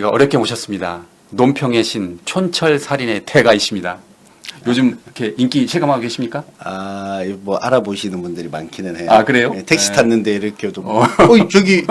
저희가 어렵게 모셨습니다. 논평의 신 촌철살인의 대가이십니다. 요즘 이렇게 인기 실감하고 계십니까? 뭐 알아보시는 분들이 많기는 해요. 아, 그래요? 네, 택시 네. 탔는데 이렇게도 저기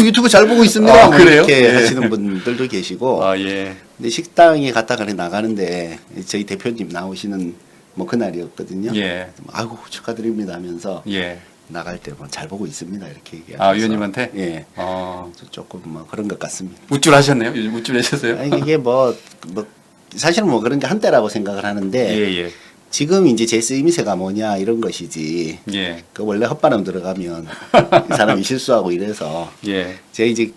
유튜브 잘 보고 있습니다. 아, 뭐 그래요? 이렇게 예. 하시는 분들도 계시고. 예. 근데 식당에 갔다가 나가는데 저희 대표님 나오시는 뭐 그날이었거든요. 예. 아이고 축하드립니다 하면서 예. 나갈 때 뭐 잘 보고 있습니다 이렇게 얘기하셔서. 위원님한테? 예. 어. 조금 뭐 그런 것 같습니다. 우쭐하셨네요? 요즘 우쭐하셨어요? 아니 이게 뭐 사실은 뭐 그런 게 한때라고 생각을 하는데 예. 지금 이제 제 쓰임새가 뭐냐 이런 것이지. 예. 그 원래 헛바람 들어가면 이 사람이 실수하고 이래서 예. 제가 이제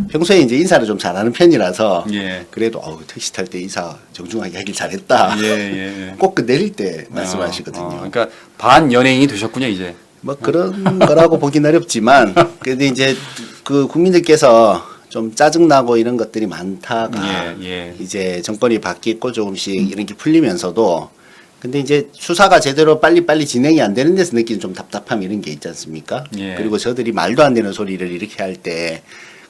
평소에 이제 인사를 좀 잘하는 편이라서 예. 그래도 택시 탈 때 인사 정중하게 하길 잘했다. 예. 꼭 그 내릴 때 말씀하시거든요. 그러니까 반 연예인이 되셨군요, 이제. 뭐 그런 거라고 보긴 어렵지만 근데 이제 그 국민들께서 좀 짜증나고 이런 것들이 많다가 예. 이제 정권이 바뀌고 조금씩 이런 게 풀리면서도 근데 이제 수사가 제대로 빨리빨리 진행이 안 되는 데서 느끼는 좀 답답함 이런 게 있지 않습니까? 예. 그리고 저들이 말도 안 되는 소리를 이렇게 할 때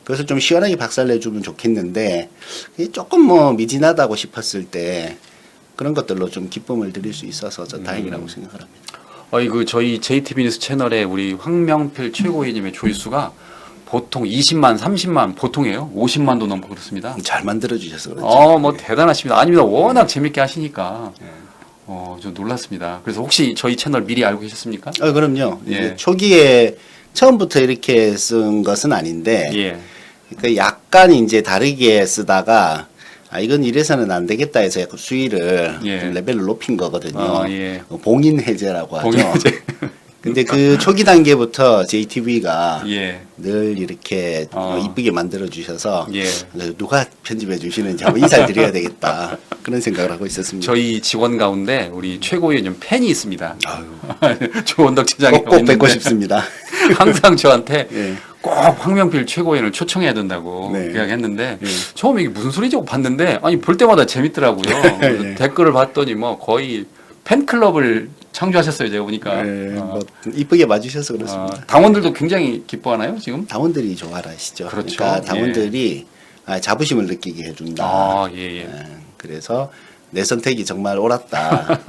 그것을 좀 시원하게 박살내주면 좋겠는데 이게 조금 뭐 미진하다고 싶었을 때 그런 것들로 좀 기쁨을 드릴 수 있어서 저 다행이라고 생각을 합니다. 저희 JTB 뉴스 채널에 우리 황명필 최고위원님의 조회수가 보통 20만, 30만 보통이에요. 50만도 넘고 그렇습니다. 잘 만들어주셔서 그렇죠. 뭐 대단하십니다. 아닙니다. 워낙 재밌게 하시니까. 좀 놀랐습니다. 그래서 혹시 저희 채널 미리 알고 계셨습니까? 그럼요. 예. 이제 초기에 처음부터 이렇게 쓴 것은 아닌데 예. 그러니까 약간 이제 다르게 쓰다가 이건 이래서는 안 되겠다 해서 약간 수위를 예. 좀 레벨을 높인 거거든요. 예. 봉인 해제라고 하죠. 봉인 해제. 근데 그 초기 단계부터 JTB가 예. 늘 이렇게 이쁘게 만들어 주셔서 예. 누가 편집해 주시는지 한번 인사를 드려야 되겠다 그런 생각을 하고 있었습니다. 저희 직원 가운데 우리 최고위원님 팬이 있습니다. 아유. 조원덕 차장이 꼭 뵙고 싶습니다. 항상 저한테 예. 꼭 황명필 최고위원을 초청해야 된다고 네. 이야기했는데 예. 처음에 이게 무슨 소리지 하고 봤는데 볼 때마다 재밌더라고요. 그래서 예. 댓글을 봤더니 뭐 거의 팬클럽을 창조하셨어요. 제가 보니까. 뭐 이쁘게 봐주셔서 그렇습니다. 당원들도 굉장히 기뻐하나요 지금? 당원들이 좋아하시죠. 그렇죠. 그러니까 당원들이 자부심을 느끼게 해준다. 예. 그래서 내 선택이 정말 옳았다.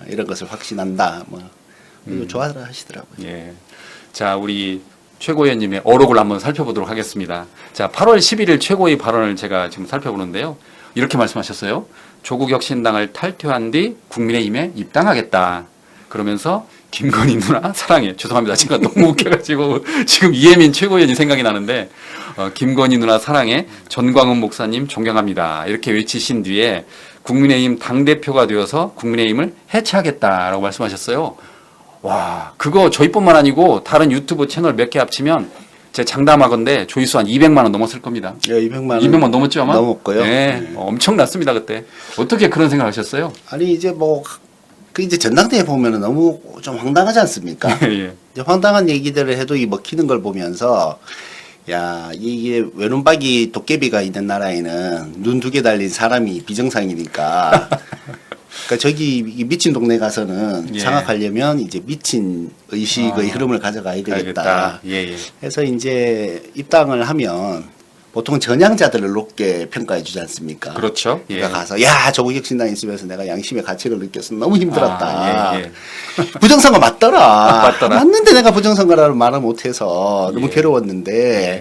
이런 것을 확신한다. 이거 좋아라 하시더라고요. 예. 자, 우리 최고위원님의 어록을 한번 살펴보도록 하겠습니다. 자, 8월 11일 최고위 발언을 제가 지금 살펴보는데요. 이렇게 말씀하셨어요. 조국 혁신당을 탈퇴한 뒤 국민의힘에 입당하겠다. 그러면서 김건희 누나 사랑해. 죄송합니다. 제가 너무 웃겨가지고 지금 이혜민 최고위원이 생각이 나는데 김건희 누나 사랑해. 전광훈 목사님 존경합니다. 이렇게 외치신 뒤에 국민의힘 당대표가 되어서 국민의힘을 해체하겠다라고 말씀하셨어요. 와, 그거 저희뿐만 아니고 다른 유튜브 채널 몇 개 합치면 제 장담하건대 조회수 한 200만 원 넘었을 겁니다. 예, 200만 원 200만 넘었죠 아마? 넘었고요. 네, 엄청났습니다 그때. 어떻게 그런 생각을 하셨어요? 아니 이제 그 이제 전당대회 보면은 너무 좀 황당하지 않습니까? 예. 이제 황당한 얘기들을 해도 이 먹히는 걸 보면서 야 이게 외눈박이 도깨비가 있는 나라에는 눈 두 개 달린 사람이 비정상이니까. 그러니까 저기 이 미친 동네 가서는 예. 장악하려면 이제 미친 의식의 흐름을 가져가야 되겠다. 예. 해서 이제 입당을 하면 보통 전향자들을 높게 평가해 주지 않습니까? 그렇죠. 예. 그러니까 가서 야 조국 혁신당에 있으면서 내가 양심의 가치를 느꼈어 너무 힘들었다. 예. 부정선거 맞더라. 맞더라. 맞는데 내가 부정선거라는 말을 못해서 너무 예. 괴로웠는데.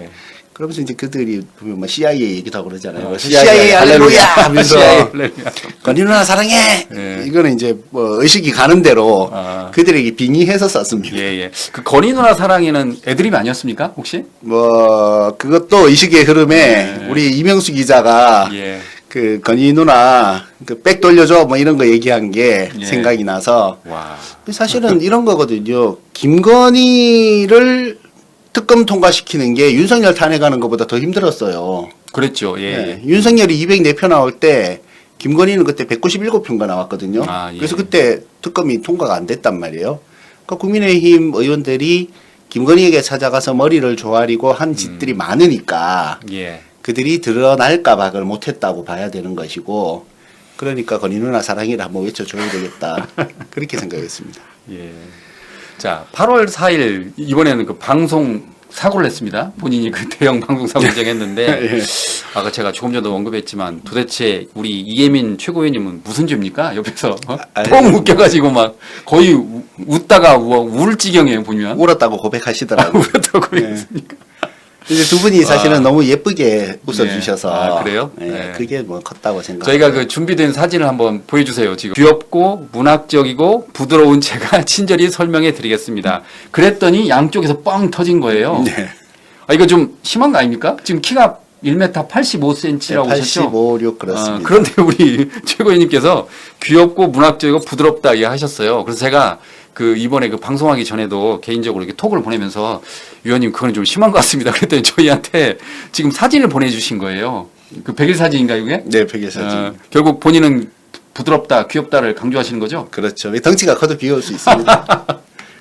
예. 그러면서 이제 그들이 보면 뭐 CIA 얘기도 하고 그러잖아요. CIA 할렐루야 하면서 CIA 할렐루야. 건희 누나 사랑해. 예. 이거는 이제 뭐 의식이 가는 대로 그들에게 빙의해서 썼습니다. 예. 그 건희 누나 사랑에는 애드립이 아니었습니까 혹시? 뭐 그것도 의식의 흐름에 우리 이명수 기자가 예. 그 건희 누나 그 백 돌려줘 뭐 이런 거 얘기한 게 예. 생각이 나서 와. 사실은 이런 거거든요. 김건희를 특검 통과시키는 게 윤석열 탄핵하는 것보다 더 힘들었어요. 그랬죠. 예. 윤석열이 204표 나올 때 김건희는 그때 197표가 나왔거든요. 예. 그래서 그때 특검이 통과가 안 됐단 말이에요. 그러니까 국민의힘 의원들이 김건희에게 찾아가서 머리를 조아리고 한 짓들이 많으니까 예. 그들이 드러날까 봐 그걸 못했다고 봐야 되는 것이고 그러니까 건희 누나 사랑이라 한번 외쳐줘야 되겠다. 그렇게 생각했습니다. 예. 자, 8월 4일 이번에는 그 방송 사고를 냈습니다. 본인이 그 대형 방송사고 인정했는데 예. 아까 제가 조금 전에 언급했지만 도대체 우리 이예민 최고위원님은 무슨 죄입니까? 옆에서 뻥 웃겨가지고 막 거의 웃다가 울 지경이에요 보면. 울었다고 고백하시더라고요. 울었다고 예. 했으니까. 이제 두 분이 사실은 너무 예쁘게 웃어주셔서 네. 아, 그래요? 예, 네. 그게 뭐 컸다고 생각합니다. 저희가 그 준비된 사진을 한번 보여주세요. 지금 귀엽고 문학적이고 부드러운 제가 친절히 설명해 드리겠습니다. 그랬더니 양쪽에서 뻥 터진 거예요. 네. 아, 이거 좀 심한 거 아닙니까? 지금 키가 1m 85cm라고 하셨죠? 85, 6 그렇습니다. 그런데 우리 최고위님께서 귀엽고 문학적이고 부드럽다 이야기하셨어요. 그래서 제가 그 이번에 그 방송하기 전에도 개인적으로 이렇게 톡을 보내면서 위원님 그건 좀 심한 것 같습니다. 그랬더니 저희한테 지금 사진을 보내주신 거예요. 그 100일 사진인가요, 이게? 네, 백일 사진. 결국 본인은 부드럽다, 귀엽다를 강조하시는 거죠? 그렇죠. 덩치가 커도 귀여울 수 있습니다.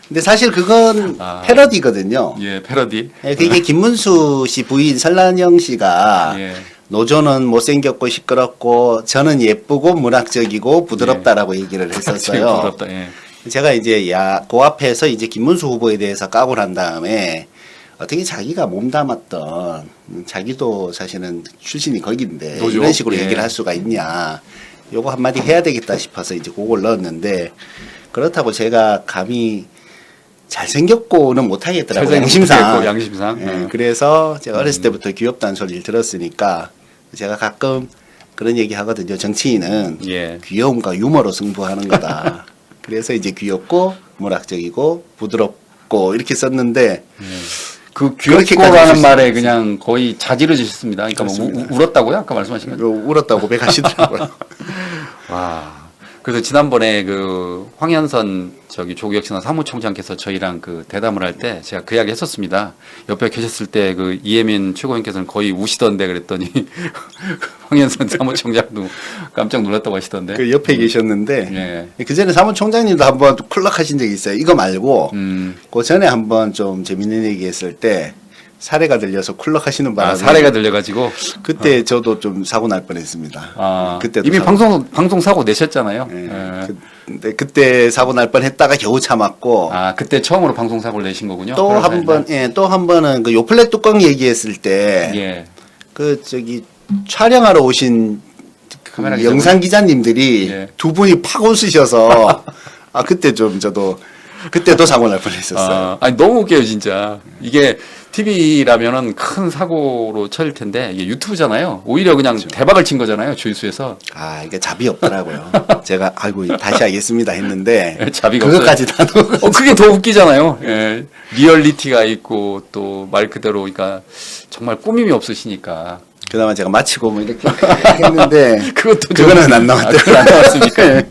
근데 사실 그건 아. 패러디거든요. 예, 패러디. 예, 그게 김문수 씨 부인 설란영 씨가 예. 노조는 못생겼고 시끄럽고 저는 예쁘고 문학적이고 부드럽다라고 얘기를 했었어요. 부드럽다. 예. 제가 이제 그 앞에서 이제 김문수 후보에 대해서 까고 난 다음에 어떻게 자기가 몸담았던 자기도 사실은 출신이 거긴데 노조? 이런 식으로 예. 얘기를 할 수가 있냐. 요거 한마디 해야 되겠다 싶어서 이제 그걸 넣었는데 그렇다고 제가 감히 잘생겼고는 못하겠더라고요. 양심상. 양심상. 예, 그래서 제가 어렸을 때부터 귀엽다는 소리를 들었으니까 제가 가끔 그런 얘기 하거든요. 정치인은 예. 귀여움과 유머로 승부하는 거다. 그래서 이제 귀엽고 문학적이고 부드럽고 이렇게 썼는데 그 그렇게까지 귀엽고라는 하실 말에 수 그냥 거의 자지러 주셨습니다. 그러니까 뭐 그렇습니다. 울었다고요? 아까 말씀하신 거죠? 울었다고 고백하시더라고요. 와. 그래서 지난번에 그 황현선 저기 조국혁신당 사무총장께서 저희랑 그 대담을 할 때 제가 그 이야기 했었습니다. 옆에 계셨을 때 그 이혜민 최고위원께서는 거의 우시던데 그랬더니 황현선 사무총장도 깜짝 놀랐다고 하시던데. 그 옆에 계셨는데 예. 그 전에 사무총장님도 한번 쿨락하신 적이 있어요. 이거 말고 그 전에 한번 좀 재밌는 얘기했을 때 사례가 들려서 쿨락하시는 바람에 사례가 들려가지고. 그때 저도 좀 사고 날 뻔했습니다. 그때도 이미 사고- 방송 사고 내셨잖아요. 예. 예. 근데 그때 사고 날 뻔했다가 겨우 참았고 그때 처음으로 방송 사고를 내신 거군요. 또 한 번, 또 한 번은 그 요플렉 뚜껑 얘기했을 때 예. 그 저기 촬영하러 오신 그 카메라 기자분? 영상 기자님들이 예. 두 분이 팍 웃으셔서 그때 좀 저도 그때도 사고 날 뻔했었어요. 아니 너무 웃겨요 진짜. 이게 TV라면은 큰 사고로 쳐질 텐데 이게 유튜브잖아요. 오히려 그냥 그렇죠. 대박을 친 거잖아요. 조회수에서. 이게 잡이 없더라고요. 제가 아이고 다시 하겠습니다 했는데 자비가 그것까지 다 넣어. 그게 더 웃기잖아요. 예. 리얼리티가 있고 또 말 그대로 그러니까 정말 꾸밈이 없으시니까. 그나마 제가 마치고 뭐 이렇게 했는데 그것도 그거는 안 나왔더라고요. 그건 안 나왔습니까?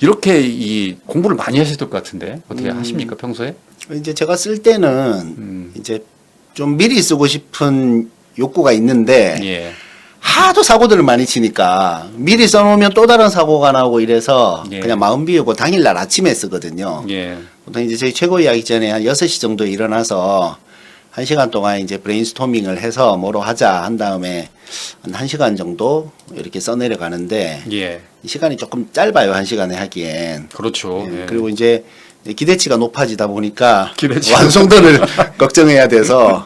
이렇게 이 공부를 많이 하셨을 것 같은데 어떻게 하십니까 평소에? 이제 제가 쓸 때는 이제 좀 미리 쓰고 싶은 욕구가 있는데 예. 하도 사고들을 많이 치니까 미리 써놓으면 또 다른 사고가 나오고 이래서 예. 그냥 마음 비우고 당일날 아침에 쓰거든요. 예. 보통 이제 저희 최고 이야기 전에 한 6시 정도에 일어나서 1시간 동안 이제 브레인스토밍을 해서 뭐로 하자 한 다음에 한 1시간 정도 이렇게 써내려 가는데 예. 이 시간이 조금 짧아요. 1시간에 하기엔. 그렇죠. 예, 예. 그리고 이제 기대치가 높아지다 보니까 기대치가 완성도를 걱정해야 돼서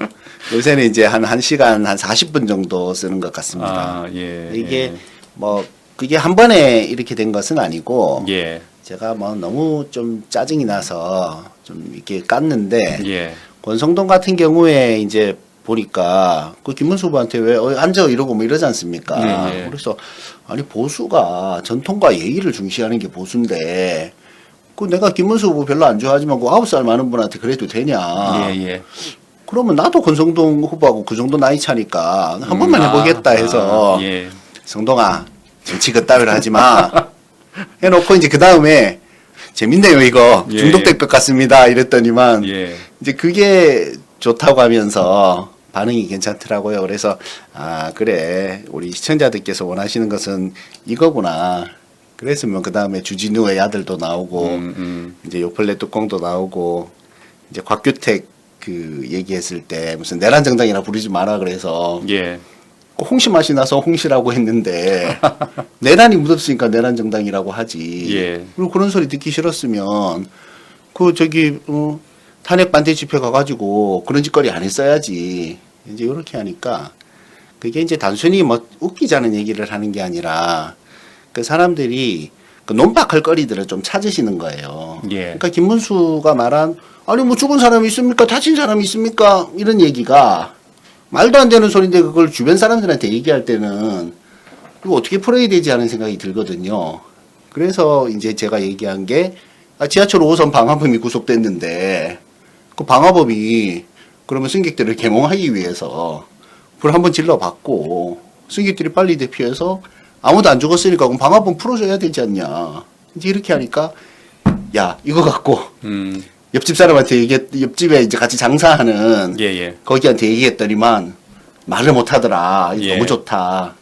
요새는 이제 한 1시간 한 40분 정도 쓰는 것 같습니다. 예. 이게 뭐 그게 한 번에 이렇게 된 것은 아니고 예. 제가 뭐 너무 좀 짜증이 나서 좀 이렇게 깠는데 예. 권성동 같은 경우에 이제 보니까 그 김문수 후보한테 왜 앉아 이러고 뭐 이러지 않습니까? 예, 예. 그래서 아니 보수가 전통과 예의를 중시하는 게 보수인데 그 내가 김문수 후보 별로 안 좋아하지만 그 9살 많은 분한테 그래도 되냐? 예. 예. 그러면 나도 권성동 후보하고 그 정도 나이 차니까 한 번만 해보겠다 해서 예. 성동아 정치 그따위로 하지 마 해놓고 이제 그 다음에 재밌네요 이거 예, 중독될 것 같습니다 이랬더니만 예. 이제 그게 좋다고 하면서 반응이 괜찮더라고요. 그래서 그래 우리 시청자들께서 원하시는 것은 이거구나. 그랬으면 그 다음에 주진우의 아들도 나오고 이제 요플레 뚜껑도 나오고 이제 곽규택 그 얘기했을 때 무슨 내란 정당이라 부르지 마라 그래서 예. 홍시 맛이 나서 홍시라고 했는데 내란이 묻었으니까 내란 정당이라고 하지. 예. 그리고 그런 소리 듣기 싫었으면 그 저기 탄핵 반대 집회 가가지고 그런 짓거리 안 했어야지. 이제 이렇게 하니까 그게 이제 단순히 뭐 웃기자는 얘기를 하는 게 아니라 그 사람들이 그 논박할 거리들을 좀 찾으시는 거예요. 예. 그러니까 김문수가 말한 아니 뭐 죽은 사람이 있습니까? 다친 사람이 있습니까? 이런 얘기가 말도 안 되는 소리인데 그걸 주변 사람들한테 얘기할 때는 이거 어떻게 풀어야 되지 하는 생각이 들거든요. 그래서 이제 제가 얘기한 게 지하철 5호선 방화범이 구속됐는데 그 방화범이 그러면 승객들을 계몽하기 위해서 불 한번 질러봤고 승객들이 빨리 대피해서 아무도 안 죽었으니까 그럼 방화범 풀어줘야 되지 않냐. 이제 이렇게 하니까 야 이거 갖고 옆집 사람한테 옆집에 이제 같이 장사하는 예, 예. 거기한테 얘기했더니만 말을 못 하더라. 이거 예. 너무 좋다.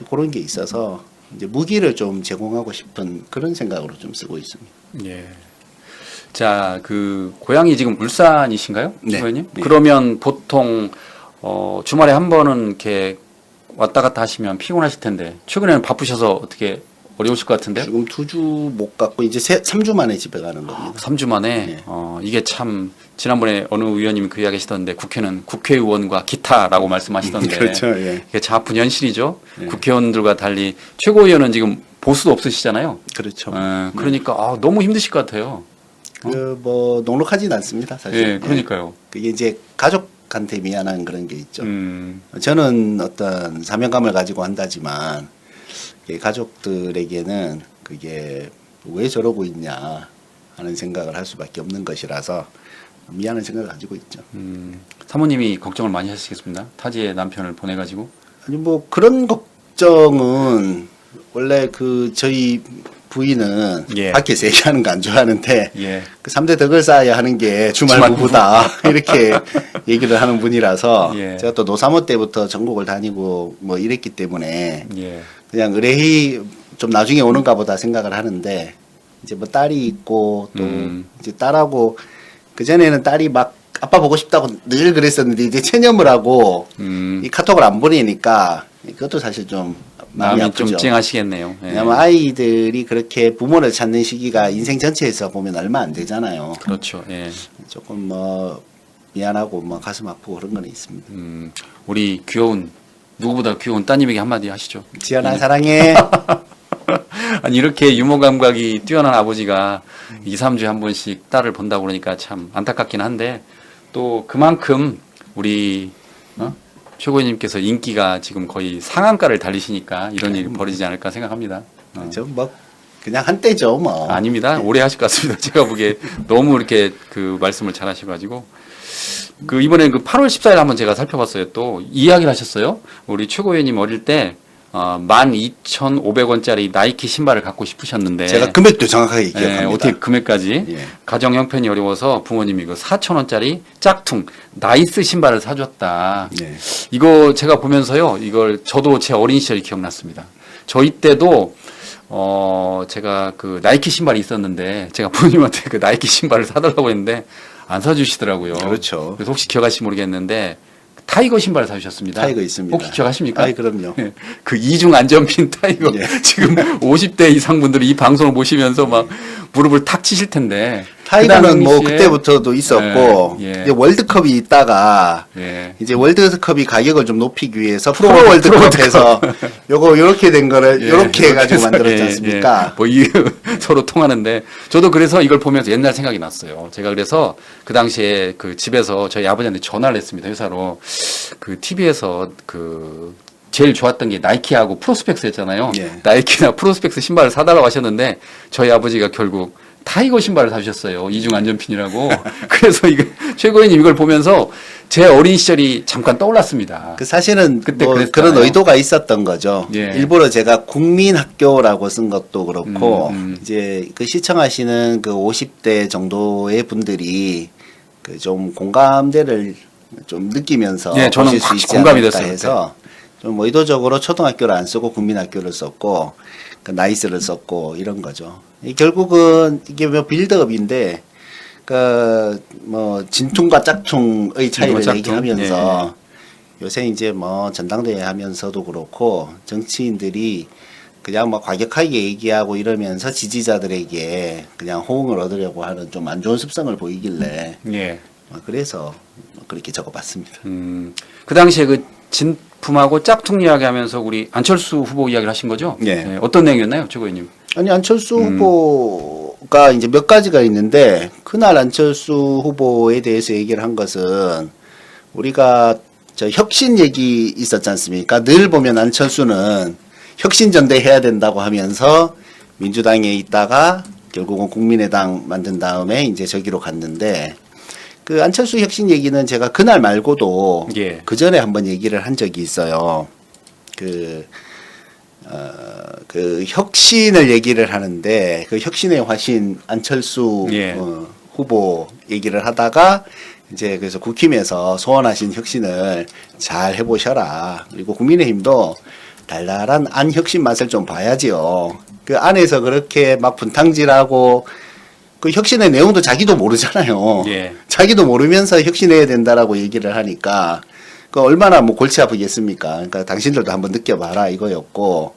그런 게 있어서 이제 무기를 좀 제공하고 싶은 그런 생각으로 좀 쓰고 있습니다. 예. 자, 그 고향이 지금 울산이신가요, 네. 의원님? 네. 그러면 보통 주말에 한 번은 이렇게 왔다 갔다 하시면 피곤하실 텐데 최근에는 바쁘셔서 어떻게 어려우실 것 같은데요? 지금 2주 못 갔고 이제 3주 만에 집에 가는 겁니다. 3주 만에 네. 이게 참 지난번에 어느 의원님이 그 이야기 하시던데 국회는 국회의원과 기타라고 말씀하시던데 그렇죠. 예. 이게 자아픈 현실이죠. 네. 국회의원들과 달리 최고위원은 지금 보수도 없으시잖아요. 그렇죠. 그러니까 너무 힘드실 것 같아요. 그 뭐 녹록하진 않습니다, 사실. 예, 그러니까요. 그게 이제 가족한테 미안한 그런 게 있죠. 음, 저는 어떤 사명감을 가지고 한다지만 이게 가족들에게는 그게 왜 저러고 있냐 하는 생각을 할 수밖에 없는 것이라서 미안한 생각을 가지고 있죠. 사모님이 걱정을 많이 하시겠습니다. 타지의 남편을 보내가지고. 아니 뭐 그런 걱정은 원래 그 저희 부인은 예. 밖에서 얘기하는 거 안 좋아하는데 예. 그 3대 덕을 쌓아야 하는 게 주말 주말 부부다 이렇게 얘기를 하는 분이라서 예. 제가 또 노사모 때부터 전국을 다니고 뭐 이랬기 때문에 예. 그냥 의뢰이 좀 나중에 오는가 보다 생각을 하는데 이제 뭐 딸이 있고 또 이제 딸하고 그전에는 딸이 막 아빠 보고 싶다고 늘 그랬었는데 이제 체념을 하고 이 카톡을 안 보내니까 그것도 사실 좀 마음이 마음이 좀 아프죠. 찡하시겠네요. 예. 왜냐면 아이들이 그렇게 부모를 찾는 시기가 인생 전체에서 보면 얼마 안 되잖아요. 그렇죠. 예. 조금 뭐 미안하고 뭐 가슴 아프고 그런 건 있습니다. 우리 귀여운 누구보다 귀여운 따님에게 한마디 하시죠. 지연아 사랑해. 아니 이렇게 유머 감각이 뛰어난 아버지가 2, 3주에 한 번씩 딸을 본다고 그러니까 참 안타깝긴 한데 또 그만큼 우리 최고위님께서 인기가 지금 거의 상한가를 달리시니까 이런 일이 벌어지지 않을까 생각합니다. 뭐 그냥 한때죠 뭐. 아닙니다. 오래 하실 것 같습니다. 제가 보기에 너무 이렇게 그 말씀을 잘 하셔가지고. 그 이번에 그 8월 14일 한번 제가 살펴봤어요. 또 이야기를 하셨어요. 우리 최고위원님 어릴 때 12,500원짜리 나이키 신발을 갖고 싶으셨는데 제가 금액도 정확하게 기억합니다. 어떻게 금액까지 예. 가정 형편이 어려워서 부모님이 그 4,000원짜리 짝퉁 나이스 신발을 사줬다. 네. 이거 제가 보면서요. 이걸 저도 제 어린 시절이 기억났습니다. 저희 때도 제가 그 나이키 신발이 있었는데 제가 부모님한테 그 나이키 신발을 사달라고 했는데 안 사주시더라고요. 그렇죠. 그래서 혹시 기억하실지 모르겠는데 타이거 신발을 사주셨습니다. 타이거 있습니다. 혹시 기억하십니까? 아이 그럼요. 예. 그 이중 안전핀 타이거. 예. 지금 50대 이상 분들이 이 방송을 보시면서 막 무릎을 탁 치실 텐데. 타이거는 뭐 당시에 그때부터도 있었고 예, 예. 이제 월드컵이 있다가 예. 이제 월드컵이 가격을 좀 높이기 위해서 프로 프로 월드컵. 월드컵에서 요거 요렇게 된 거를 예, 요렇게 해가지고 해서, 만들었지 예, 않습니까? 예. 뭐 서로 통하는데 저도 그래서 이걸 보면서 옛날 생각이 났어요. 제가 그래서 그 당시에 그 집에서 저희 아버지한테 전화를 했습니다. 회사로 그 TV에서 그 제일 좋았던 게 나이키하고 프로스펙스였잖아요. 예. 나이키나 프로스펙스 신발을 사달라고 하셨는데 저희 아버지가 결국 타이거 신발을 사주셨어요. 이중 안전핀이라고. 그래서 이거 최고위님 이걸 보면서 제 어린 시절이 잠깐 떠올랐습니다. 그 사실은 그때 뭐 그랬잖아요. 그런 의도가 있었던 거죠. 예. 일부러 제가 국민학교라고 쓴 것도 그렇고 이제 그 시청하시는 그 50대 정도의 분들이 그 좀 공감대를 좀 느끼면서 예, 저는 보실 수 확 있지 공감이 않을까 됐어요, 해서 좀 의도적으로 초등학교를 안 쓰고 국민학교를 썼고 그 나이스를 썼고 이런 거죠. 결국은 이게 뭐 빌드업인데 그 뭐 진퉁과 짝퉁의 차이를 짝퉁? 얘기하면서 요새 이제 뭐 전당대회 하면서도 그렇고 정치인들이 그냥 뭐 과격하게 얘기하고 이러면서 지지자들에게 그냥 호응을 얻으려고 하는 좀 안 좋은 습성을 보이길래 예. 그래서 그렇게 적어봤습니다. 그 당시에 그 진품하고 짝퉁 이야기하면서 우리 안철수 후보 이야기를 하신 거죠? 예. 어떤 내용이었나요, 최고위원님? 아니 안철수 후보가 이제 몇 가지가 있는데 그날 안철수 후보에 대해서 얘기를 한 것은 우리가 저 혁신 얘기 있었지 않습니까? 늘 보면 안철수는 혁신 전대 해야 된다고 하면서 민주당에 있다가 결국은 국민의당 만든 다음에 이제 저기로 갔는데 그 안철수 혁신 얘기는 제가 그날 말고도 예. 그 전에 한번 얘기를 한 적이 있어요. 그 혁신을 얘기를 하는데 그 혁신의 화신 안철수 예. 후보 얘기를 하다가 이제 그래서 국힘에서 소원하신 혁신을 잘 해보셔라. 그리고 국민의힘도 달달한 안 혁신 맛을 좀 봐야지요. 그 안에서 그렇게 막 분탕질하고 그 혁신의 내용도 자기도 모르잖아요. 예. 자기도 모르면서 혁신해야 된다라고 얘기를 하니까 그 얼마나 뭐 골치 아프겠습니까? 그러니까 당신들도 한번 느껴봐라 이거였고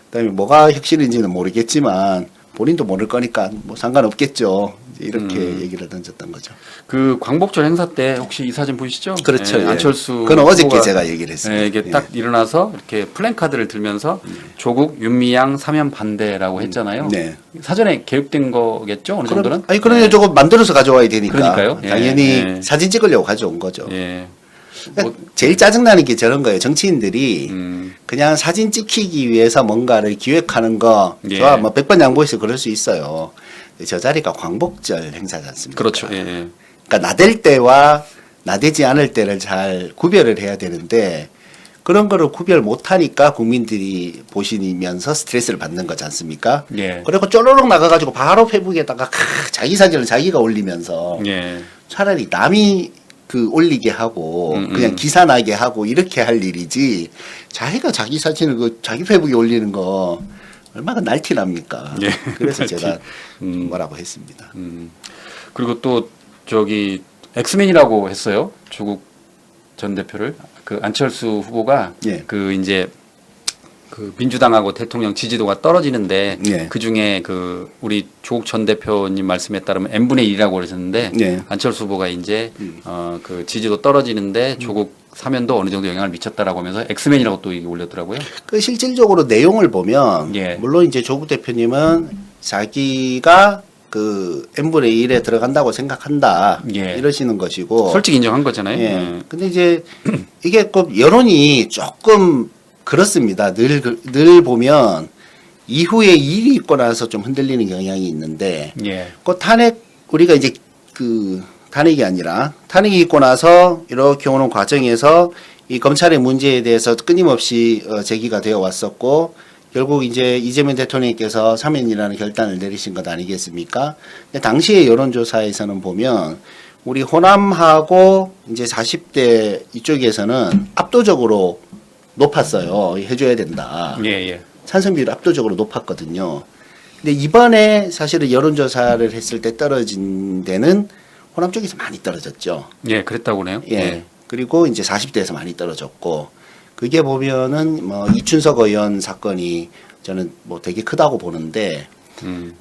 그다음에 뭐가 혁신인지는 모르겠지만 본인도 모를 거니까 뭐 상관없겠죠. 이제 이렇게 얘기를 던졌던 거죠. 그 광복절 행사 때 혹시 이 사진 보이시죠? 그렇죠. 예, 예. 안철수 그건 어저께 후보가 제가 얘기를 했습니다. 예, 이게 딱 일어나서 이렇게 플랜카드를 들면서 조국 윤미향 사면 반대라고 했잖아요. 네. 사전에 계획된 거겠죠? 어느 정도는? 아니 그러면 저거 만들어서 가져와야 되니까. 그러니까요. 예, 당연히 예. 사진 찍으려고 가져온 거죠. 예. 그러니까 제일 짜증나는 게 저런 거예요. 정치인들이 그냥 사진 찍히기 위해서 뭔가를 기획하는 거 예. 좋아 뭐 100번 양보해서 그럴 수 있어요. 저 자리가 광복절 행사지 않습니까? 그렇죠. 예, 예. 그러니까 나댈 때와 나대지 않을 때를 잘 구별을 해야 되는데 그런 거를 구별 못하니까 국민들이 보시면서 스트레스를 받는 거지 않습니까? 예. 그리고 쪼르륵 나가가지고 바로 페북에다가 자기 사진을 자기가 올리면서 예. 차라리 남이 그 올리게 하고 그냥 기사 나게 하고 이렇게 할 일이지 자기가 자기 사진을 그 자기 페북에 올리는 거 얼마나 날티납니까? 예. 그래서 날티. 제가 뭐라고 했습니다. 그리고 또 저기 엑스맨이라고 했어요. 조국 전 대표를 그 안철수 후보가 예. 그 이제 그 민주당하고 대통령 지지도가 떨어지는데 예. 그 중에 그 우리 조국 전 대표님 말씀에 따르면 n분의 1이라고 그러셨는데 예. 안철수 후보가 이제 그 지지도 떨어지는데 조국 사면도 어느 정도 영향을 미쳤다라고 하면서 엑스맨이라고 또 이게 올렸더라고요. 그 실질적으로 내용을 보면 예. 물론 이제 조국 대표님은 자기가 그 n분의 1에 들어간다고 생각한다 예. 이러시는 것이고 솔직히 인정한 거잖아요. 예. 근데 이제 이게 꼭 여론이 조금 그렇습니다. 늘 보면 이후에 일이 있고 나서 좀 흔들리는 경향이 있는데 예. 그 탄핵 우리가 이제 그 탄핵이 아니라 탄핵이 있고 나서 이렇게 오는 과정에서 이 검찰의 문제에 대해서 끊임없이 제기가 되어 왔었고 결국 이제 이재명 대통령께서 사면이라는 결단을 내리신 것 아니겠습니까? 근데 당시의 여론조사에서는 보면 우리 호남하고 이제 40대 이쪽에서는 압도적으로 높았어요. 해줘야 된다. 예, 예. 찬성 비율이 압도적으로 높았거든요. 근데 이번에 사실은 여론조사를 했을 때 떨어진 데는 호남 쪽에서 많이 떨어졌죠. 예, 그랬다고 그래요. 예. 그리고 이제 40대에서 많이 떨어졌고, 그게 보면은 뭐 이춘석 의원 사건이 저는 뭐 되게 크다고 보는데,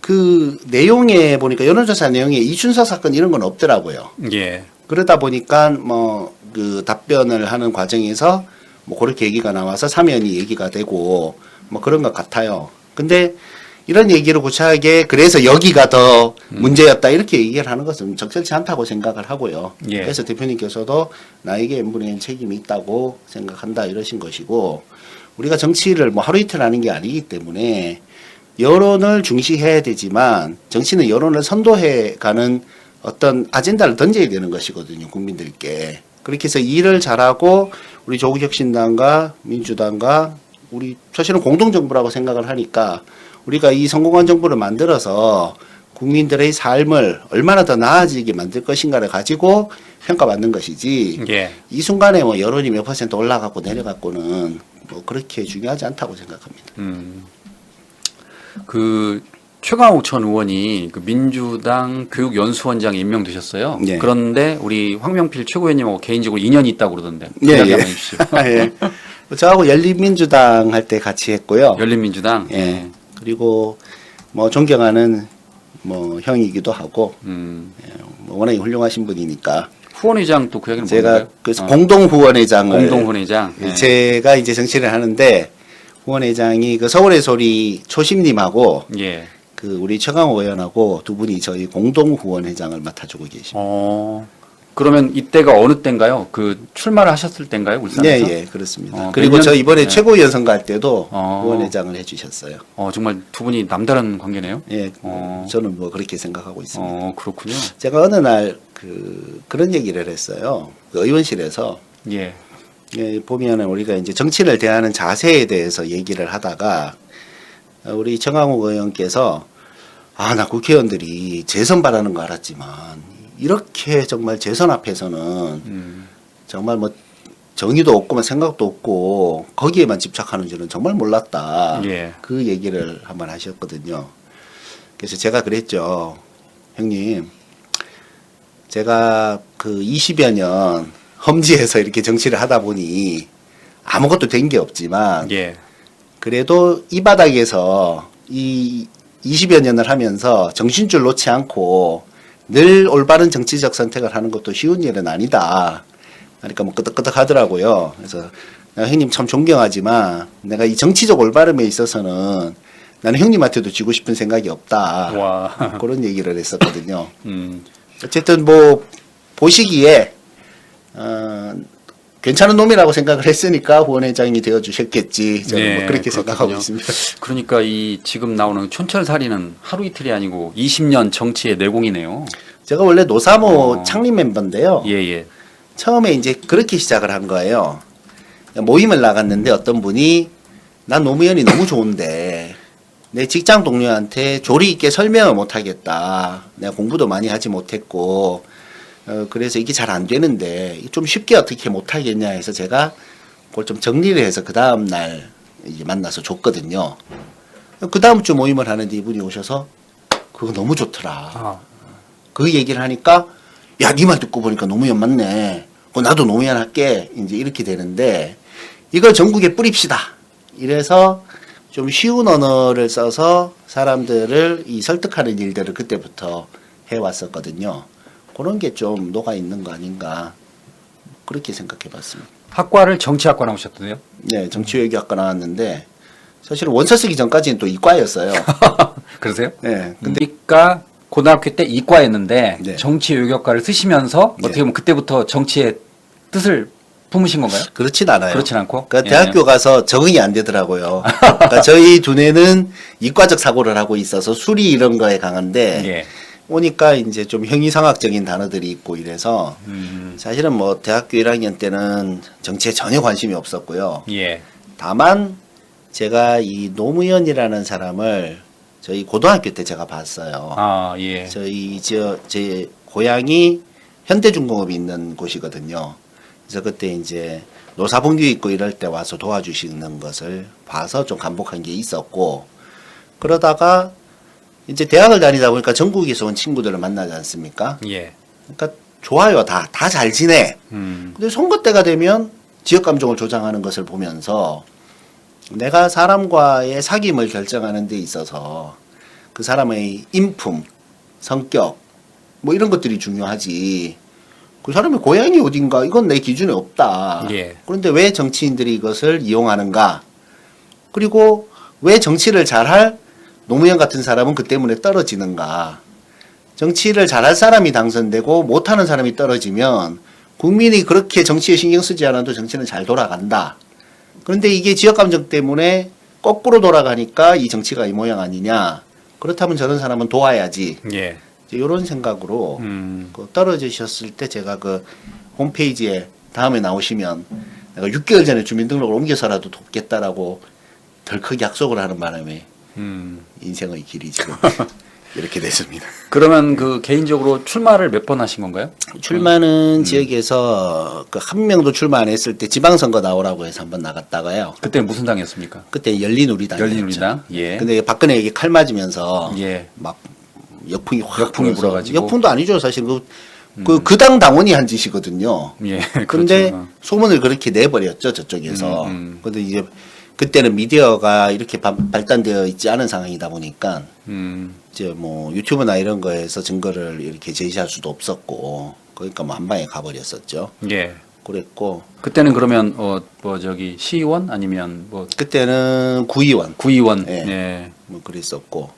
그 내용에 보니까 여론조사 내용에 이춘석 사건 이런 건 없더라고요. 예. 그러다 보니까 뭐 그 답변을 하는 과정에서 뭐 그렇게 얘기가 나와서 사면이 얘기가 되고 뭐 그런 것 같아요. 근데 이런 얘기를 구차하게 그래서 여기가 더 문제였다 이렇게 얘기를 하는 것은 적절치 않다고 생각을 하고요. 예. 그래서 대표님께서도 나에게 n분의 1 책임이 있다고 생각한다 이러신 것이고 우리가 정치를 뭐 하루 이틀 하는 게 아니기 때문에 여론을 중시해야 되지만 정치는 여론을 선도해 가는 어떤 아젠다를 던져야 되는 것이거든요. 국민들께. 그렇게 해서 일을 잘하고 우리 조국혁신당과 민주당과 우리 사실은 공동정부라고 생각을 하니까 우리가 이 성공한 정부를 만들어서 국민들의 삶을 얼마나 더 나아지게 만들 것인가를 가지고 평가받는 것이지 예. 이 순간에 뭐 여론이 몇 % 올라갔고 내려갔고는 뭐 그렇게 중요하지 않다고 생각합니다. 그 최강욱 전 의원이 그 민주당 교육연수원장에 임명되셨어요. 예. 그런데 우리 황명필 최고위원님하고 개인적으로 인연이 있다고 그러던데. 예, 이야기 예. 한번 해주시죠. 예. 저하고 열린민주당 할 때 같이 했고요. 열린민주당. 예. 그리고 뭐 존경하는 뭐 형이기도 하고 뭐 워낙에 훌륭하신 분이니까 후원회장 또 그 얘기는 제가 뭔가요? 그래서 공동후원회장을 공동후원회장. 예. 제가 이제 정치를 하는데 후원회장이 그 서울의 소리 초심님하고 예. 그 우리 최강호 의원하고 두 분이 저희 공동후원회장을 맡아주고 계십니다. 그러면 이때가 어느 때인가요? 그 출마를 하셨을 때인가요, 울산에서? 네, 예, 그렇습니다. 몇 그리고 년? 저 이번에 네. 최고위원 선거 할 때도 후원회장을 해주셨어요. 정말 두 분이 남다른 관계네요. 예, 저는 뭐 그렇게 생각하고 있습니다. 그렇군요. 제가 어느 날 그런 얘기를 했어요. 그 의원실에서 예. 예, 보면은 우리가 이제 정치를 대하는 자세에 대해서 얘기를 하다가 우리 정강욱 의원께서 나 국회의원들이 재선 바라는 거 알았지만 이렇게 정말 재선 앞에서는 정말 뭐 정의도 없고 뭐 생각도 없고 거기에만 집착하는 줄은 정말 몰랐다. 예. 그 얘기를 한번 하셨거든요. 그래서 제가 그랬죠. 형님, 제가 그 20여 년 험지에서 이렇게 정치를 하다 보니 아무것도 된 게 없지만 예. 그래도 이 바닥에서 이 20여 년을 하면서 정신줄 놓지 않고 늘 올바른 정치적 선택을 하는 것도 쉬운 일은 아니다. 그러니까 뭐 끄덕끄덕 하더라고요. 그래서 내가 형님 참 존경하지만 내가 이 정치적 올바름에 있어서는 나는 형님한테도 지고 싶은 생각이 없다. 와. 그런 얘기를 했었거든요. 어쨌든 뭐 보시기에 괜찮은 놈이라고 생각을 했으니까 후원회장이 되어 주셨겠지. 저는 네, 뭐 그렇게 그렇군요. 생각하고 있습니다. 그러니까 이 지금 나오는 촌철살인은 하루 이틀이 아니고 20년 정치의 내공이네요. 제가 원래 노사모 창립 멤버인데요. 예, 예. 처음에 이제 그렇게 시작을 한 거예요. 모임을 나갔는데 어떤 분이 난 노무현이 너무 좋은데 내 직장 동료한테 조리 있게 설명을 못 하겠다. 내가 공부도 많이 하지 못했고 그래서 이게 잘 안 되는데 좀 쉽게 어떻게 못 하겠냐 해서 제가 그걸 좀 정리를 해서 그 다음 날 이제 만나서 줬거든요. 그 다음 주 모임을 하는데 이분이 오셔서 그거 너무 좋더라. 그 얘기를 하니까 야, 네 말 듣고 보니까 노무현 맞네. 나도 노무현 할게. 이제 이렇게 되는데 이걸 전국에 뿌립시다. 이래서 좀 쉬운 언어를 써서 사람들을 이 설득하는 일들을 그때부터 해왔었거든요. 그런 게 좀 녹아 있는 거 아닌가 그렇게 생각해 봤습니다. 학과를 정치학과 나오셨던데요? 네, 정치외교학과 나왔는데 사실은 원서 쓰기 전까지는 또 이과였어요. 그러세요? 네, 근데 그러니까 고등학교 때 이과였는데 네. 정치외교학과를 쓰시면서 네. 어떻게 보면 그때부터 정치의 뜻을 품으신 건가요? 그렇진 않아요. 그렇진 않고? 그러니까 예. 대학교 가서 적응이 안 되더라고요. 그러니까 저희 두뇌는 이과적 사고를 하고 있어서 수리 이런 거에 강한데 예. 오니까 이제 좀 형이상학적인 단어들이 있고 이래서 사실은 뭐 대학교 1학년 때는 정치에 전혀 관심이 없었고요. 예. 다만 제가 이 노무현이라는 사람을 저희 고등학교 때 제가 봤어요. 예. 저희 제 고향이 현대중공업이 있는 곳이거든요. 그래서 그때 이제 노사분규 있고 이럴 때 와서 도와주시는 것을 봐서 좀 감복한 게 있었고 그러다가 이제 대학을 다니다 보니까 전국에서 온 친구들을 만나지 않습니까? 예. 그러니까 좋아요. 다 잘 지내. 음. 근데 선거 때가 되면 지역 감정을 조장하는 것을 보면서 내가 사람과의 사귐을 결정하는 데 있어서 그 사람의 인품, 성격 뭐 이런 것들이 중요하지. 그 사람의 고향이 어딘가 이건 내 기준에 없다. 예. 그런데 왜 정치인들이 이것을 이용하는가? 그리고 왜 정치를 잘할 노무현 같은 사람은 그 때문에 떨어지는가? 정치를 잘할 사람이 당선되고 못하는 사람이 떨어지면 국민이 그렇게 정치에 신경 쓰지 않아도 정치는 잘 돌아간다. 그런데 이게 지역감정 때문에 거꾸로 돌아가니까 이 정치가 이 모양 아니냐. 그렇다면 저런 사람은 도와야지. 예. 이런 생각으로 그 떨어지셨을 때 제가 그 홈페이지에 다음에 나오시면 내가 6개월 전에 주민등록을 옮겨서라도 돕겠다라고 덜컥 약속을 하는 바람에 인생의 길이 지금 이렇게 됐습니다. 그러면 그 개인적으로 출마를 몇 번 하신 건가요? 출마는 지역에서 그 한 명도 출마 안 했을 때 지방선거 나오라고 해서 한번 나갔다가요. 그때 무슨 당이었습니까? 그때 열린우리당. 열린우리당. 예. 근데 박근혜에게 칼 맞으면서 예. 막 역풍이 확 역풍이 불어서 불어가지고. 역풍도 아니죠 사실 그 그 당 당원이 한 짓이거든요. 예. 근데 그렇죠. 소문을 그렇게 내버렸죠, 저쪽에서. 음. 근데 이제 그때는 미디어가 이렇게 발달되어 있지 않은 상황이다 보니까 이제 뭐 유튜브나 이런 거에서 증거를 이렇게 제시할 수도 없었고, 그러니까 뭐 한 방에 가버렸었죠. 예. 그랬고 그때는 그러면 뭐 저기 시의원 아니면 뭐 그때는 구의원 구의원 예. 예. 뭐 그랬었고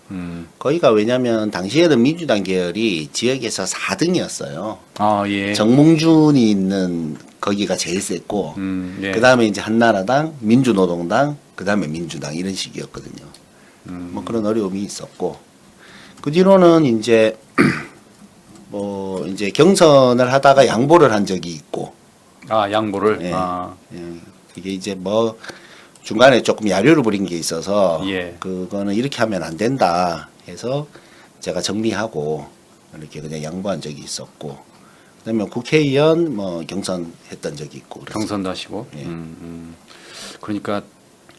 거기가 왜냐면 당시에는 민주당 계열이 지역에서 4등이었어요. 아 예. 정몽준이 있는 거기가 제일 셌고 예. 그다음에 이제 한나라당, 민주노동당, 그다음에 민주당 이런 식이었거든요. 뭐 그런 어려움이 있었고 그 뒤로는 이제 뭐 이제 경선을 하다가 양보를 한 적이 있고 아 양보를 예. 아 예. 이게 이제 뭐 중간에 조금 야료를 부린 게 있어서 예. 그거는 이렇게 하면 안 된다 해서 제가 정리하고 이렇게 그냥 양보한 적이 있었고 그다음에 국회의원 뭐 경선했던 적이 있고 그랬어요. 경선도 하시고 예. 그러니까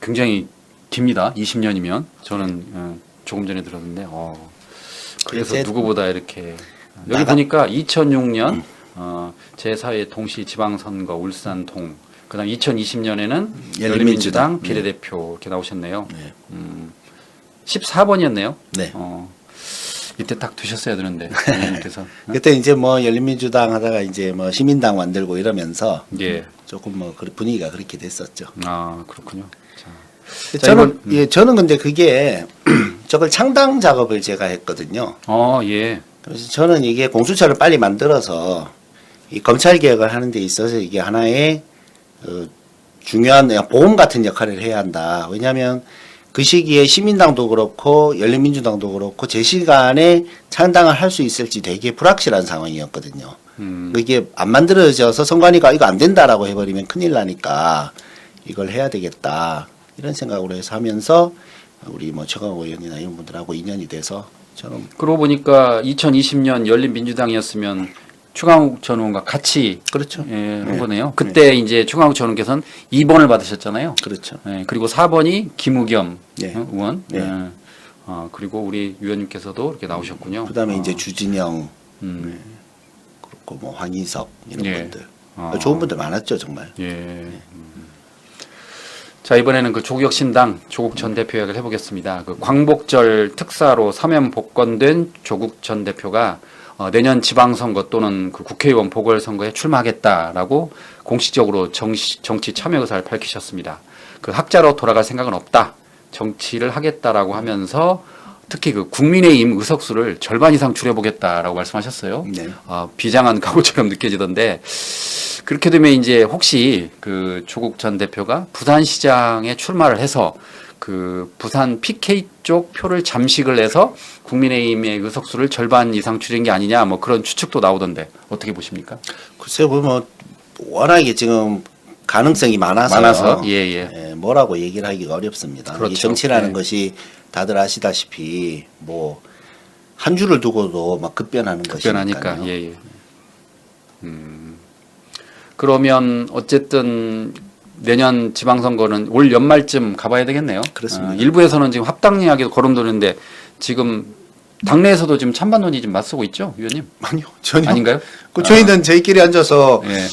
굉장히 깁니다. 20년이면 저는 조금 전에 들었는데 그래서 이제 누구보다 이렇게 여기 보니까 2006년 제4회 동시 지방선거 울산동 그다음 2020년에는 열린민주당 비례대표 이렇게 나오셨네요. 네. 14번이었네요. 네. 이때 딱 두셨어야 되는데 의원님께서 그때 이제 뭐 열린민주당 하다가 이제 뭐 시민당 만들고 이러면서 예. 조금 뭐 분위기가 그렇게 됐었죠. 아 그렇군요. 자, 저는 예, 저는 근데 그게 저걸 창당 작업을 제가 했거든요. 예. 그래서 저는 이게 공수처를 빨리 만들어서 이 검찰 개혁을 하는 데 있어서 이게 하나의 중요한 보험 같은 역할을 해야 한다. 왜냐하면 그 시기에 시민당도 그렇고 열린민주당도 그렇고 제 시간에 창당을 할 수 있을지 되게 불확실한 상황이었거든요. 이게 안 만들어져서 선관위가 이거 안 된다라고 해버리면 큰일 나니까 이걸 해야 되겠다. 이런 생각으로 해서 하면서 우리 뭐 최강욱 의원이나 이런 분들하고 인연이 돼서 저는 그러고 보니까 2020년 열린민주당이었으면 최강욱 전 의원과 같이 그렇죠. 한 거네요. 그때 이제 최강욱 전 의원께서는 2번을 받으셨잖아요. 그렇죠. 그리고 4번이 김우겸 네. 의원. 네. 그리고 우리 위원님께서도 이렇게 나오셨군요. 그다음에 이제 주진영 그렇고 뭐 황인석 이런 예. 분들 좋은 분들 많았죠 정말. 예. 자 이번에는 그 조국혁신당 조국 전 대표 이야기를 해보겠습니다. 그 광복절 특사로 사면 복권된 조국 전 대표가 내년 지방선거 또는 그 국회의원 보궐선거에 출마하겠다라고 공식적으로 정치 참여 의사를 밝히셨습니다. 그 학자로 돌아갈 생각은 없다. 정치를 하겠다라고 하면서 특히 그 국민의힘 의석수를 절반 이상 줄여보겠다라고 말씀하셨어요. 네. 비장한 각오처럼 느껴지던데 그렇게 되면 이제 혹시 그 조국 전 대표가 부산시장에 출마를 해서 그 부산 PK 쪽 표를 잠식을 해서 국민의힘의 의석수를 절반 이상 줄인 게 아니냐 뭐 그런 추측도 나오던데 어떻게 보십니까? 글쎄요 뭐 워낙에 지금 가능성이 많아서 예. 뭐라고 얘기를 하기가 어렵습니다. 그렇죠. 이 정치라는 예. 것이 다들 아시다시피 뭐 한 줄을 두고도 막 급변하는 급변하니까 것이니까요. 예. 그러면 어쨌든 내년 지방선거는 올 연말쯤 가봐야 되겠네요. 그렇습니다. 일부에서는 지금 합당 이야기도 거론되는데 지금 당내에서도 지금 찬반 논의 좀 맞서고 있죠, 위원님? 아니요 전혀 아닌가요? 그 저희는 저희끼리 앉아서 예.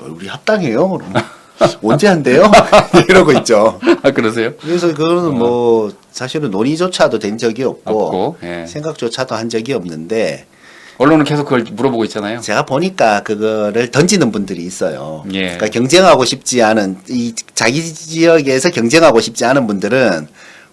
우리 합당해요. 그럼 언제 한대요? 이러고 있죠. 그러세요? 그래서 그거는 뭐 사실은 논의조차도 된 적이 없고 예. 생각조차도 한 적이 없는데 언론은 계속 그걸 물어보고 있잖아요. 제가 보니까 그거를 던지는 분들이 있어요. 예. 그러니까 경쟁하고 싶지 않은 이 자기 지역에서 경쟁하고 싶지 않은 분들은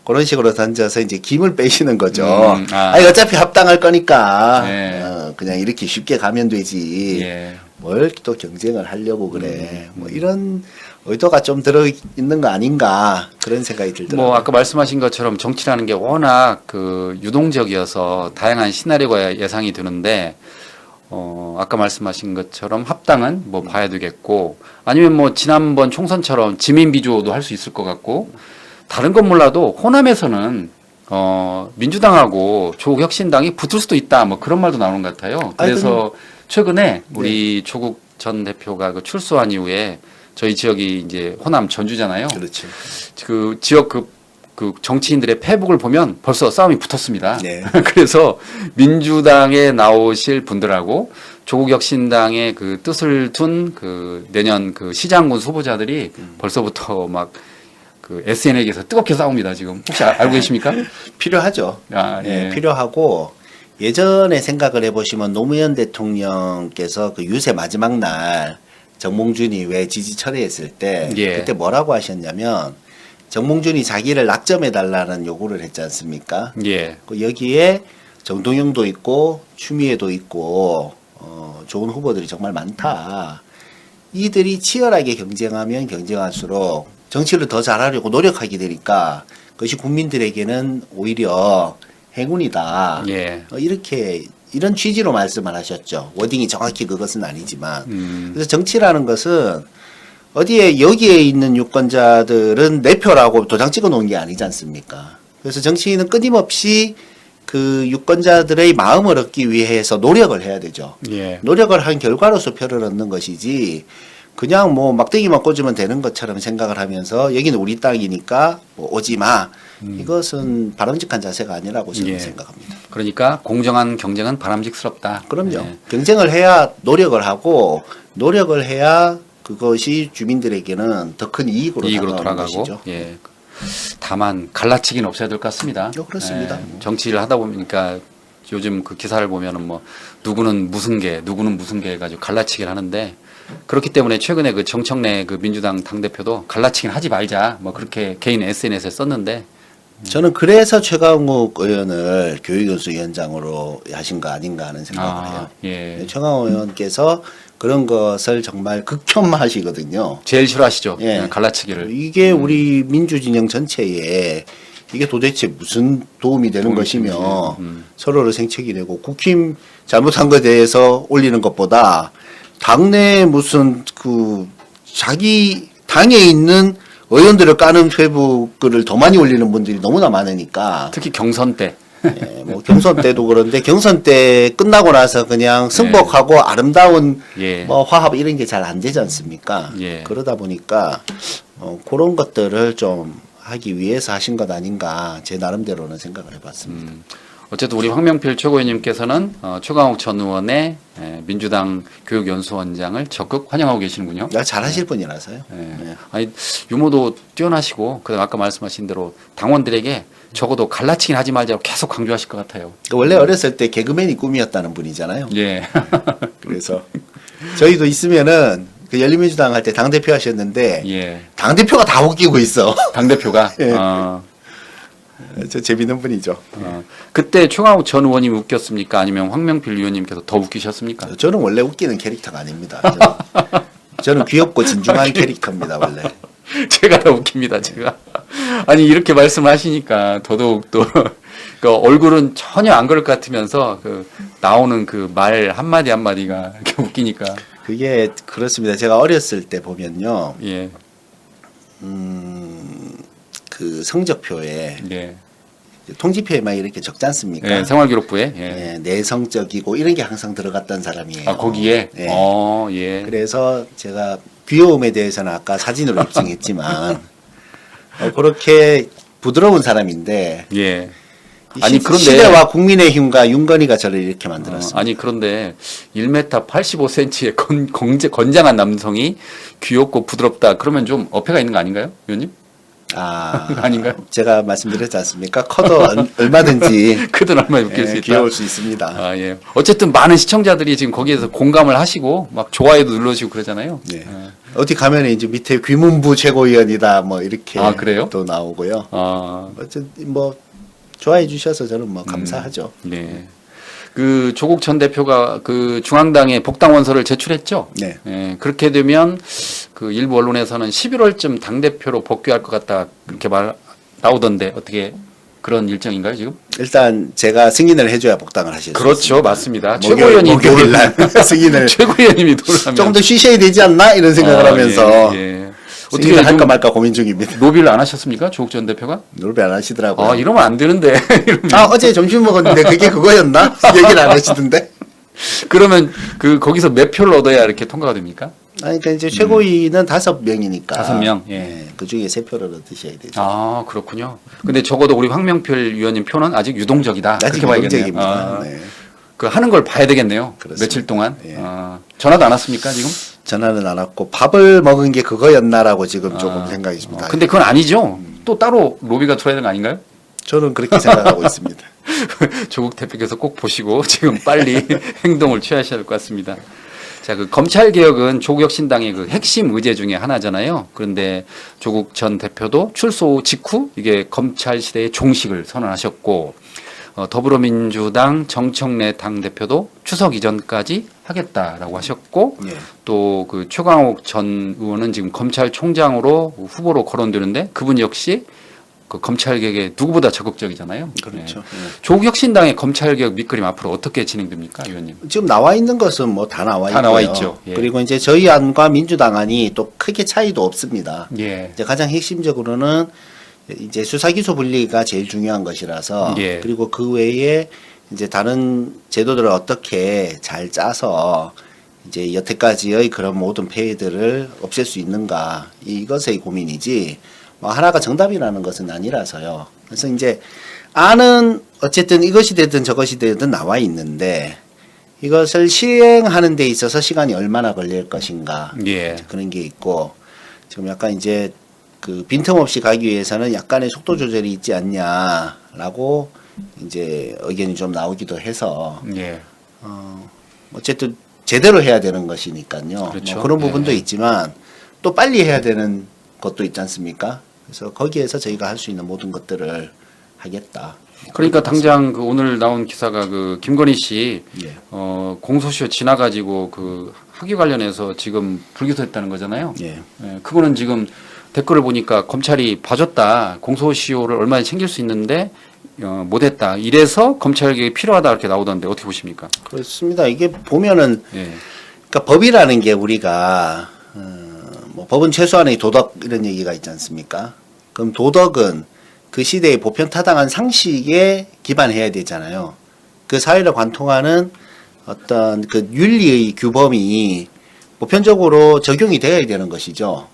그런 식으로 던져서 이제 김을 빼시는 거죠. 아니 어차피 합당할 거니까 예. 그냥 이렇게 쉽게 가면 되지. 예. 뭘 또 경쟁을 하려고 그래. 뭐 이런 의도가 좀 들어 있는 거 아닌가 그런 생각이 들더라고요. 뭐 아까 말씀하신 것처럼 정치라는 게 워낙 그 유동적이어서 다양한 시나리오가 예상이 되는데 아까 말씀하신 것처럼 합당은 뭐 봐야 되겠고 아니면 뭐 지난번 총선처럼 지민 비조도 할 수 있을 것 같고 다른 건 몰라도 호남에서는 민주당하고 조국혁신당이 붙을 수도 있다 뭐 그런 말도 나오는 것 같아요. 그래서 최근에 우리 조국 전 대표가 그 출소한 이후에 저희 지역이 이제 호남 전주잖아요. 그렇죠. 그 지역 그 그 정치인들의 페북을 보면 벌써 싸움이 붙었습니다. 네. 그래서 민주당에 나오실 분들하고 조국혁신당의 그 뜻을 둔 그 내년 그 시장군 후보자들이 벌써부터 막 그 SNS에서 뜨겁게 싸웁니다. 지금 혹시 알고 계십니까? 필요하죠. 아, 예, 예. 필요하고 예전에 생각을 해보시면 노무현 대통령께서 그 유세 마지막 날 정몽준이 왜 지지 철회했을 때 예. 그때 뭐라고 하셨냐면 정몽준이 자기를 낙점해달라는 요구를 했지 않습니까? 예. 그 여기에 정동영도 있고 추미애도 있고 좋은 후보들이 정말 많다. 이들이 치열하게 경쟁하면 경쟁할수록 정치를 더 잘하려고 노력하게 되니까 그것이 국민들에게는 오히려 행운이다. 예. 이렇게 이런 취지로 말씀을 하셨죠. 워딩이 정확히 그것은 아니지만. 그래서 정치라는 것은 어디에 여기에 있는 유권자들은 내 표라고 도장 찍어 놓은 게 아니지 않습니까? 그래서 정치인은 끊임없이 그 유권자들의 마음을 얻기 위해서 노력을 해야 되죠. 예. 노력을 한 결과로서 표를 얻는 것이지 그냥 뭐 막대기만 꽂으면 되는 것처럼 생각을 하면서 여기는 우리 땅이니까 뭐 오지 마. 이것은 바람직한 자세가 아니라고 저는 예. 생각합니다. 그러니까 공정한 경쟁은 바람직스럽다. 그럼요. 예. 경쟁을 해야 노력을 하고 노력을 해야 그것이 주민들에게는 더 큰 이익으로 이익으로 다가오는 돌아가고. 것이죠. 예. 다만 갈라치기는 없어야 될 것 같습니다. 그렇습니다. 예. 정치를 하다 보니까 요즘 그 기사를 보면은 뭐 누구는 무슨 개, 누구는 무슨 개 해가지고 갈라치기를 하는데 그렇기 때문에 최근에 그 정청래 그 민주당 당대표도 갈라치기는 하지 말자 뭐 그렇게 개인 SNS에 썼는데 저는 그래서 최강욱 의원을 교육연수위원장으로 하신 거 아닌가 하는 생각을 해요. 예. 최강욱 의원께서 그런 것을 정말 극혐하시거든요. 제일 싫어하시죠. 예. 예, 갈라치기를. 이게 우리 민주진영 전체에 이게 도대체 무슨 도움이 되는 것이며 서로를 생채기 내고 국힘 잘못한 것에 대해서 올리는 것보다 당내 무슨 그 자기 당에 있는 의원들을 까는 페북글을 더 많이 올리는 분들이 너무나 많으니까 특히 경선 때. 예, 뭐 경선 때도 그런데 경선 때 끝나고 나서 그냥 승복하고 아름다운 예. 뭐 화합 이런 게 잘 안 되지 않습니까? 예. 그러다 보니까 그런 것들을 좀 하기 위해서 하신 것 아닌가 제 나름대로는 생각을 해봤습니다. 어쨌든 우리 황명필 최고위원님께서는 최강욱 전 의원의 민주당 교육연수원장을 적극 환영하고 계시는군요. 잘하실 분이라서요. 예. 네. 아니 유머도 뛰어나시고 그다음 아까 말씀하신 대로 당원들에게 적어도 갈라치기는 하지 말자고 계속 강조하실 것 같아요. 원래 어렸을 때 개그맨이 꿈이었다는 분이잖아요. 예. 그래서 저희도 있으면은 그 열린민주당 할 때 당대표 하셨는데 예. 당대표가 다 웃기고 있어. 당 대표가. 예. 저 재밌는 분이죠. 그때 최강욱 전 의원님이 웃겼습니까? 아니면 황명필 의원님께서 더 웃기셨습니까? 저는 원래 웃기는 캐릭터가 아닙니다. 저는 귀엽고 진중한 캐릭터입니다, 원래. 제가 더 웃깁니다, 제가. 아니, 이렇게 말씀을 하시니까 더더욱 또, 그 얼굴은 전혀 안 그럴 것 같으면서 그 나오는 그 말 한마디 한마디가 이렇게 웃기니까. 그게 그렇습니다. 제가 어렸을 때 보면요. 예, 그 성적표에 예. 통지표에 막 이렇게 적지 않습니까? 예, 생활기록부에. 예. 예, 내성적이고 이런 게 항상 들어갔던 사람이에요. 아, 거기에? 예. 예. 그래서 제가 귀여움에 대해서는 아까 사진으로 입증했지만 그렇게 부드러운 사람인데 예. 이 아니, 그런데. 시대와 국민의힘과 윤건희가 저를 이렇게 만들었습니다. 아니, 그런데 1m 85cm의 건장한 남성이 귀엽고 부드럽다. 그러면 좀 어폐가 있는 거 아닌가요, 의원님? 아닌가요? 제가 말씀드렸지 않습니까? 커도 얼마든지 크든 얼마나 웃길 수 있다. 귀여울 수 있습니다. 아, 예. 어쨌든 많은 시청자들이 지금 거기에서 공감을 하시고 막 좋아요도 눌러주시고 그러잖아요. 네. 어디 가면 이제 밑에 귀문부 최고위원이다 뭐 이렇게 아, 그래요? 또 나오고요. 아, 어쨌든 뭐 좋아해 주셔서 저는 뭐 감사하죠. 네. 그 조국 전 대표가 그 중앙당에 복당 원서를 제출했죠. 네. 예, 그렇게 되면 그 일부 언론에서는 11월쯤 당 대표로 복귀할 것 같다 그렇게 나오던데 어떻게 그런 일정인가요 지금? 일단 제가 승인을 해줘야 복당을 하실 수 그렇죠, 있습니다. 맞습니다. 목요일 최고위원님 날 승인을 최고위원님이 돌아가면 좀 더 쉬셔야 되지 않나 이런 생각을 하면서 예, 예. 어떻게 어떻게 할까 좀 말까 고민 중입니다. 노비를 안 하셨습니까 조국 전 대표가? 노래 안 하시더라고요. 아 이러면 안 되는데. 이러면. 어제 점심 먹었는데 그게 그거였나? 얘기를 안 하시던데. 그러면 그 거기서 몇 표를 얻어야 이렇게 통과가 됩니까? 아니, 그러니까 이제 최고위는 5명이니까. 5명. 예. 그 중에 3표를 얻으셔야 되죠. 아, 그렇군요. 근데 적어도 우리 황명필 위원님 표는 아직 유동적이다. 아직 그렇게 봐야겠네요. 유동적입니다. 아, 네. 그 하는 걸 봐야 되겠네요. 그렇습니다. 며칠 동안. 예. 아, 전화도 안 왔습니까, 지금? 전화는 안 왔고 밥을 먹은 게 그거였나라고 지금 조금 생각이 듭니다. 근데 그건 아니죠. 또 따로 로비가 들어야 되는 거 아닌가요? 저는 그렇게 생각하고 있습니다. 조국 대표께서 꼭 보시고 지금 빨리 행동을 취하셔야 될 것 같습니다. 자, 그 검찰 개혁은 조국혁신당의 그 핵심 의제 중에 하나잖아요. 그런데 조국 전 대표도 출소 직후 이게 검찰 시대의 종식을 선언하셨고, 더불어민주당 정청래 당 대표도 추석 이전까지 하겠다라고 하셨고, 예. 또 그 최광욱 전 의원은 지금 검찰총장으로 후보로 거론되는데 그분 역시 그 검찰 개혁에 누구보다 적극적이잖아요. 그렇죠. 네. 조국혁신당의 검찰 개혁 밑그림 앞으로 어떻게 진행됩니까, 의원님? 지금 나와 있는 것은 뭐 다 나와 다 있고요. 나와 있죠. 예. 그리고 이제 저희 안과 민주당 안이 또 크게 차이도 없습니다. 예. 이제 가장 핵심적으로는 이제 수사기소 분리가 제일 중요한 것이라서 예. 그리고 그 외에 이제 다른 제도들을 어떻게 잘 짜서 이제 여태까지의 그런 모든 폐해들을 없앨 수 있는가 이것의 고민이지 뭐 하나가 정답이라는 것은 아니라서요. 그래서 이제 안은 어쨌든 이것이 되든 저것이 되든 나와 있는데 이것을 시행하는 데 있어서 시간이 얼마나 걸릴 것인가 예. 그런 게 있고 지금 약간 이제 그 빈틈없이 가기 위해서는 약간의 속도 조절이 있지 않냐라고 이제 의견이 좀 나오기도 해서 예. 어쨌든 제대로 해야 되는 것이니까요. 그렇죠. 뭐 그런 부분도 예. 있지만 또 빨리 해야 되는 것도 있지 않습니까? 그래서 거기에서 저희가 할 수 있는 모든 것들을 하겠다. 그러니까 당장 그 오늘 나온 기사가 그 김건희 씨 예. 공소시효 지나가지고 그 학위 관련해서 지금 불기소했다는 거잖아요. 예. 예, 그거는 지금 댓글을 보니까 검찰이 봐줬다. 공소시효를 얼마나 챙길 수 있는데 못했다. 이래서 검찰 개혁이 필요하다 이렇게 나오던데 어떻게 보십니까? 그렇습니다. 이게 보면은 예. 그러니까 법이라는 게 우리가 뭐 법은 최소한의 도덕 이런 얘기가 있지 않습니까? 그럼 도덕은 그 시대의 보편타당한 상식에 기반해야 되잖아요. 그 사회를 관통하는 어떤 그 윤리의 규범이 보편적으로 적용이 되어야 되는 것이죠.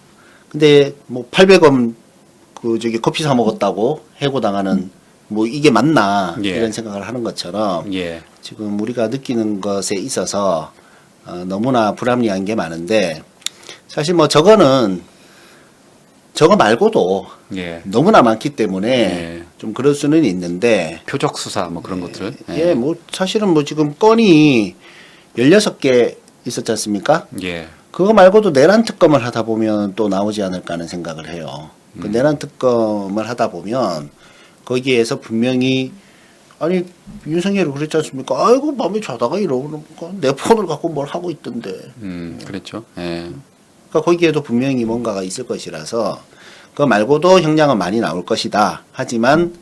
근데 뭐 800원 그 저기 커피 사 먹었다고 해고당하는 뭐 이게 맞나 예. 이런 생각을 하는 것처럼 예. 지금 우리가 느끼는 것에 있어서 너무나 불합리한 게 많은데 사실 뭐 저거 말고도 예. 너무나 많기 때문에 예. 좀 그럴 수는 있는데 표적 수사 뭐 그런 것들. 예, 뭐 사실은 뭐 지금 건이 16개 있었지 않습니까? 예. 그거 말고도 내란 특검을 하다 보면 또 나오지 않을까 하는 생각을 해요. 그 내란 특검을 하다 보면 거기에서 분명히 아니 윤석열이 그랬지 않습니까? 아이고 밤에 자다가 이러고 내 폰을 갖고 뭘 하고 있던데. 그랬죠. 예. 그러니까 거기에도 분명히 뭔가가 있을 것이라서 그거 말고도 형량은 많이 나올 것이다. 하지만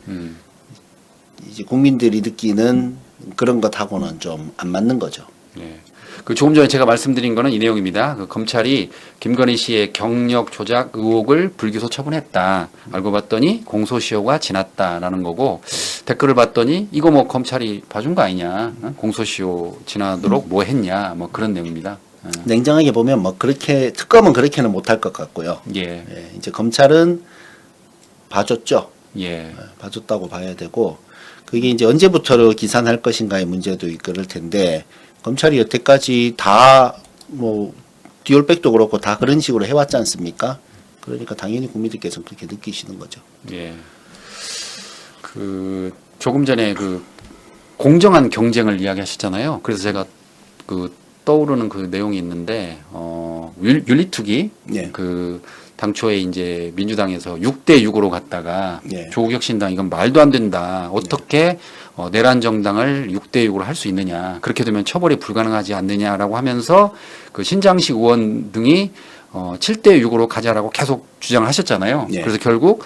이제 국민들이 느끼는 그런 것하고는 좀 안 맞는 거죠. 예. 그 조금 전에 제가 말씀드린 거는 이 내용입니다. 그 검찰이 김건희 씨의 경력 조작 의혹을 불기소 처분했다. 알고 봤더니 공소시효가 지났다라는 거고 댓글을 봤더니 이거 뭐 검찰이 봐준 거 아니냐? 공소시효 지나도록 뭐 했냐? 뭐 그런 내용입니다. 냉정하게 보면 뭐 그렇게 특검은 그렇게는 못할 것 같고요. 예. 예, 이제 검찰은 봐줬죠. 예. 봐줬다고 봐야 되고 그게 이제 언제부터 기산할 것인가의 문제도 있을 텐데 검찰이 여태까지 다 뭐 디올백도 그렇고 다 그런 식으로 해왔지 않습니까? 그러니까 당연히 국민들께서 그렇게 느끼시는 거죠. 예. 그 조금 전에 그 공정한 경쟁을 이야기하셨잖아요. 그래서 제가 그 떠오르는 그 내용이 있는데 윤리투기 예. 그 당초에 이제 민주당에서 6대 6으로 갔다가 예. 조국혁신당 이건 말도 안 된다. 어떻게 내란 정당을 6대 6으로 할 수 있느냐. 그렇게 되면 처벌이 불가능하지 않느냐라고 하면서 그 신장식 의원 등이 7대 6으로 가자라고 계속 주장을 하셨잖아요. 예. 그래서 결국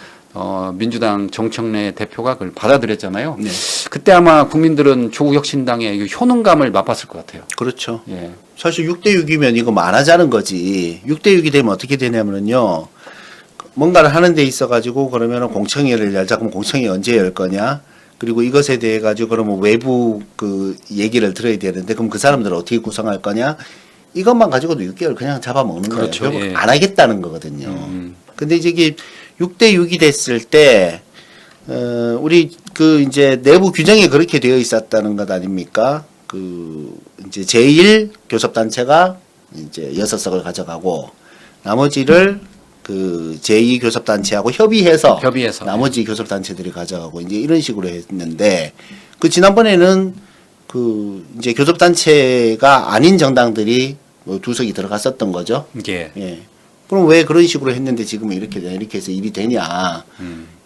민주당 정청래 대표가 그걸 받아들였잖아요. 네. 그때 아마 국민들은 조국혁신당의 효능감을 맛봤을 것 같아요. 그렇죠. 예. 사실 6대6이면 이거 뭐 안 하자는 거지. 6대6이 되면 어떻게 되냐면요. 뭔가를 하는 데 있어 가지고 그러면은 공청회를 열자. 그럼 공청회 언제 열 거냐? 그리고 이것에 대해 가지고 그러면 외부 그 얘기를 들어야 되는데 그럼 그 사람들을 어떻게 구성할 거냐? 이것만 가지고도 6개월 그냥 잡아먹는 그렇죠. 거예요. 결국 예. 안 하겠다는 거거든요. 근데 이제 이게 6대 6이 됐을 때 우리 그 이제 내부 규정에 그렇게 되어 있었다는 것 아닙니까? 그 이제 제1 교섭단체가 이제 6석을 가져가고 나머지를 그 제2 교섭단체하고 협의해서 나머지 교섭단체들이 가져가고 이제 이런 식으로 했는데 그 지난번에는 그 이제 교섭단체가 아닌 정당들이 뭐 2석이 들어갔었던 거죠. 예. 예. 그럼 왜 그런 식으로 했는데 지금 이렇게 되냐, 이렇게 해서 일이 되냐.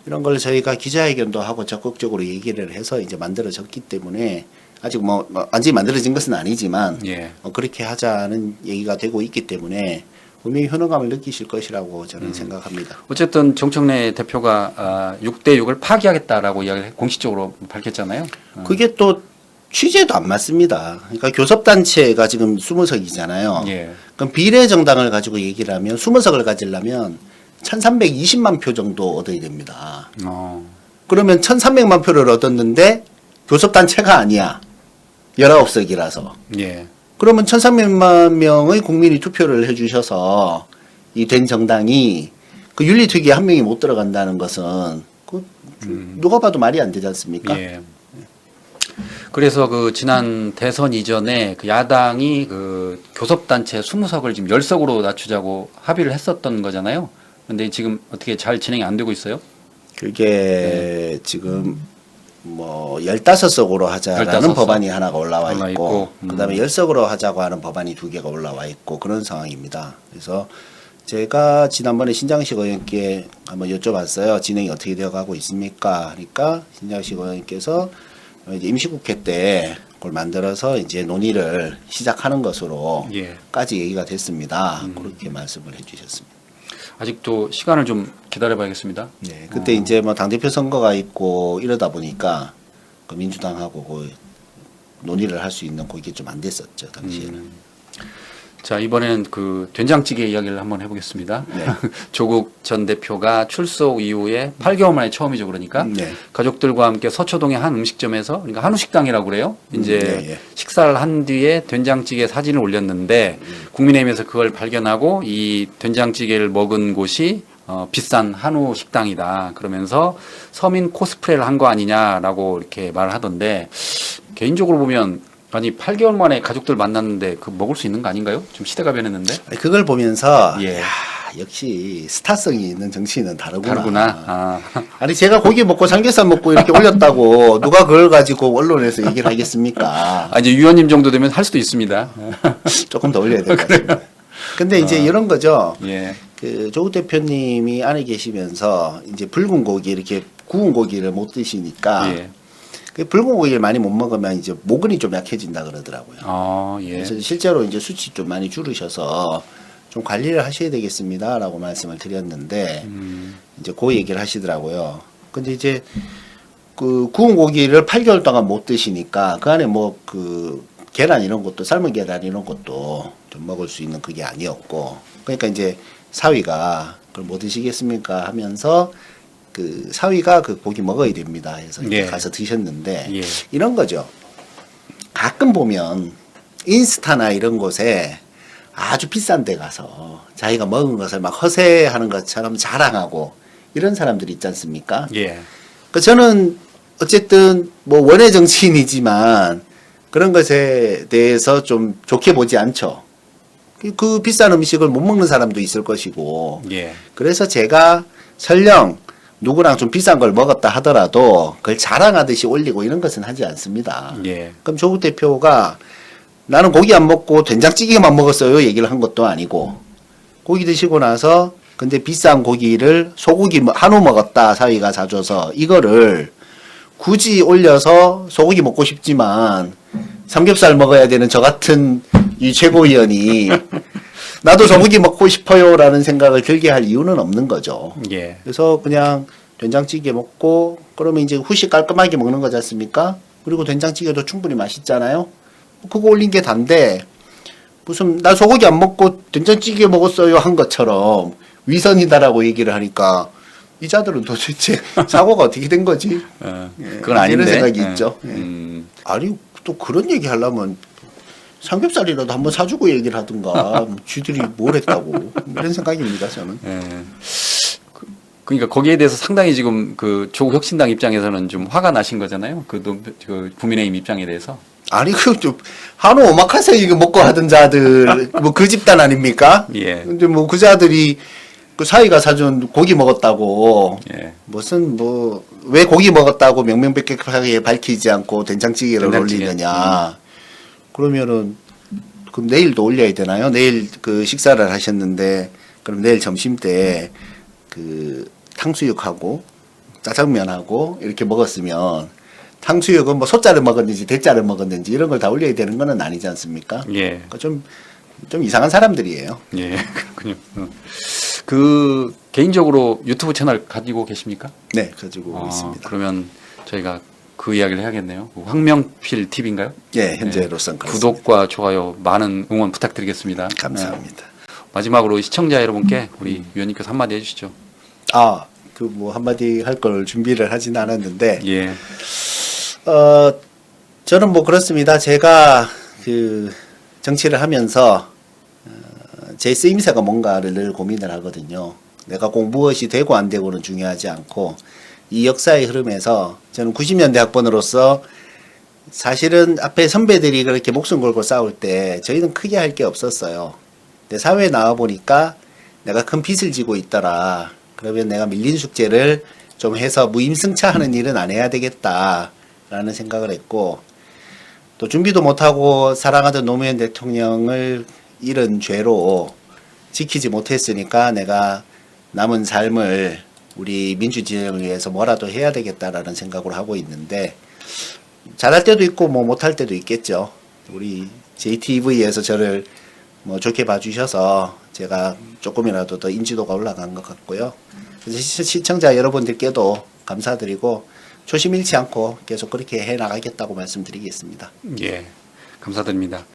이런 걸 저희가 기자회견도 하고 적극적으로 얘기를 해서 이제 만들어졌기 때문에 아직 뭐 완전히 만들어진 것은 아니지만 예. 그렇게 하자는 얘기가 되고 있기 때문에 분명히 현혹감을 느끼실 것이라고 저는 생각합니다. 어쨌든 정청래 대표가 6대 6을 파기하겠다라고 이야기를 공식적으로 밝혔잖아요. 그게 또 취재도 안 맞습니다. 그러니까 교섭단체가 지금 20석이잖아요. 예. 그럼 비례정당을 가지고 얘기를 하면 20석을 가지려면 1320만 표 정도 얻어야 됩니다. 그러면 1300만 표를 얻었는데 교섭단체가 아니야. 19석이라서. 예. 그러면 1300만 명의 국민이 투표를 해주셔서 이 된 정당이 그 윤리특위에 한 명이 못 들어간다는 것은 그 누가 봐도 말이 안 되지 않습니까? 예. 그래서 그 지난 대선 이전에 그 야당이 그 교섭단체 20석을 지금 10석으로 낮추자고 합의를 했었던 거잖아요. 근데 지금 어떻게 잘 진행이 안 되고 있어요? 그게 지금 뭐 15석으로 하자라는 15석? 법안이 하나가 올라와 올라 있고 있고, 그다음에 10석으로 하자고 하는 법안이 2개가 올라와 있고 그런 상황입니다. 그래서 제가 지난번에 신장식 의원께 한번 여쭤봤어요. 진행이 어떻게 되어 가고 있습니까? 그러니까 신장식 의원께서 이제 임시국회 때 그걸 만들어서 이제 논의를 시작하는 것으로까지 얘기가 됐습니다. 그렇게 말씀을 해주셨습니다. 아직도 시간을 좀 기다려봐야겠습니다. 네, 그때 이제 뭐 당대표 선거가 있고 이러다 보니까 그 민주당하고 그 논의를 할 수 있는 그게 좀 안 됐었죠 당시에는. 자, 이번에는 그 된장찌개 이야기를 한번 해보겠습니다. 네. 조국 전 대표가 출소 이후에 8개월 만에 처음이죠, 그러니까. 네. 가족들과 함께 서초동의 한 음식점에서, 그러니까 한우식당이라고 그래요. 이제 네, 예. 식사를 한 뒤에 된장찌개 사진을 올렸는데, 국민의힘에서 그걸 발견하고 이 된장찌개를 먹은 곳이 비싼 한우 식당이다. 그러면서 서민 코스프레를 한 거 아니냐라고 이렇게 말을 하던데, 개인적으로 보면 아니 8개월 만에 가족들 만났는데 그 먹을 수 있는 거 아닌가요? 좀 시대가 변했는데. 그걸 보면서 예. 야, 역시 스타성이 있는 정치인은 다르구나. 다르구나. 아니 제가 고기 먹고 삼겹살 먹고 이렇게 올렸다고 누가 그걸 가지고 언론에서 얘기를 하겠습니까? 이제 위원님 정도 되면 할 수도 있습니다. 조금 더 올려야 될 것 같습니다. 근데 이제 이런 거죠. 예. 그 조국 대표님이 안에 계시면서 이제 붉은 고기 이렇게 구운 고기를 못 드시니까 예. 그 붉은 고기를 많이 못 먹으면 이제 모근이 좀 약해진다 그러더라고요. 예. 그래서 실제로 이제 수치 좀 많이 줄으셔서 좀 관리를 하셔야 되겠습니다라고 말씀을 드렸는데 이제 그 얘기를 하시더라고요. 근데 이제 그 구운 고기를 8개월 동안 못 드시니까 그 안에 뭐 그 계란 이런 것도 삶은 계란 이런 것도 좀 먹을 수 있는 그게 아니었고 그러니까 이제 사위가 그걸 뭐 드시겠습니까 하면서 그 사위가 그 고기 먹어야 됩니다 해서 예. 가서 드셨는데 예. 이런 거죠. 가끔 보면 인스타나 이런 곳에 아주 비싼 데 가서 자기가 먹은 것을 막 허세하는 것처럼 자랑하고 이런 사람들이 있지 않습니까? 예. 그 저는 어쨌든 뭐 원외 정치인이지만 그런 것에 대해서 좀 좋게 보지 않죠. 그 비싼 음식을 못 먹는 사람도 있을 것이고 예. 그래서 제가 설령 누구랑 좀 비싼 걸 먹었다 하더라도 그걸 자랑하듯이 올리고 이런 것은 하지 않습니다. 예. 그럼 조국 대표가 나는 고기 안 먹고 된장찌개만 먹었어요 얘기를 한 것도 아니고 고기 드시고 나서 근데 비싼 고기를 소고기 한우 먹었다 사위가 사줘서 이거를 굳이 올려서 소고기 먹고 싶지만 삼겹살 먹어야 되는 저 같은 이 최고위원이 나도 소고기 먹고 싶어요라는 생각을 들게 할 이유는 없는 거죠. 예. 그래서 그냥 된장찌개 먹고 그러면 이제 후식 깔끔하게 먹는 거지 않습니까? 그리고 된장찌개도 충분히 맛있잖아요. 그거 올린 게 단데 무슨 나 소고기 안 먹고 된장찌개 먹었어요 한 것처럼 위선이다라고 얘기를 하니까 이자들은 도대체 사고가 어떻게 된 거지? 그건 아닌데. 이런 생각이 예. 있죠. 예. 아니 또 그런 얘기 하려면 삼겹살이라도 한번 사주고 얘기를 하든가 쥐들이 뭘 했다고 이런 생각입니다 저는. 예. 그러니까 거기에 대해서 상당히 지금 그 조국 혁신당 입장에서는 좀 화가 나신 거잖아요. 그 국민의힘 입장에 대해서. 아니 그좀 한우 오마카세 이거 먹고 하던 자들 뭐 그 집단 아닙니까? 예. 근데 뭐 그 자들이 그 사위가 사준 고기 먹었다고 예. 무슨 뭐 왜 고기 먹었다고 명명백백하게 밝히지 않고 된장찌개를 된장찌개. 올리느냐? 그러면은 그럼 내일도 올려야 되나요? 내일 그 식사를 하셨는데 그럼 내일 점심 때 그 탕수육하고 짜장면하고 이렇게 먹었으면 탕수육은 뭐 소자를 먹었는지 대자를 먹었는지 이런 걸 다 올려야 되는 거는 아니지 않습니까? 예. 그러니까 좀 이상한 사람들이에요. 예. 그렇군요. 그 개인적으로 유튜브 채널 가지고 계십니까? 네, 가지고 있습니다. 그러면 저희가 그 이야기를 해야겠네요. 그 황명필 TV인가요? 예, 현재로선 그렇습니다. 구독과 좋아요 많은 응원 부탁드리겠습니다. 감사합니다. 네. 마지막으로 시청자 여러분께 우리 위원님께서 한마디 해주시죠. 그 뭐 한마디 할 걸 준비를 하진 않았는데, 예. 저는 뭐 그렇습니다. 제가 그 정치를 하면서 제 쓰임새가 뭔가를 늘 고민을 하거든요. 내가 꼭 무엇이 되고 안 되고는 중요하지 않고 이 역사의 흐름에서 저는 90년대 학번으로서 사실은 앞에 선배들이 그렇게 목숨 걸고 싸울 때 저희는 크게 할 게 없었어요. 근데 사회에 나와 보니까 내가 큰 빚을 지고 있더라. 그러면 내가 밀린 숙제를 좀 해서 무임승차하는 일은 안 해야 되겠다라는 생각을 했고, 또 준비도 못하고 사랑하던 노무현 대통령을 잃은 죄로 지키지 못했으니까 내가 남은 삶을 우리 민주진영을 위해서 뭐라도 해야 되겠다라는 생각을 하고 있는데, 잘할 때도 있고 뭐 못할 때도 있겠죠. 우리 JTV에서 저를 뭐 좋게 봐주셔서 제가 조금이라도 더 인지도가 올라간 것 같고요. 그래서 시청자 여러분들께도 감사드리고 초심 잃지 않고 계속 그렇게 해 나가겠다고 말씀드리겠습니다. 예. 감사드립니다.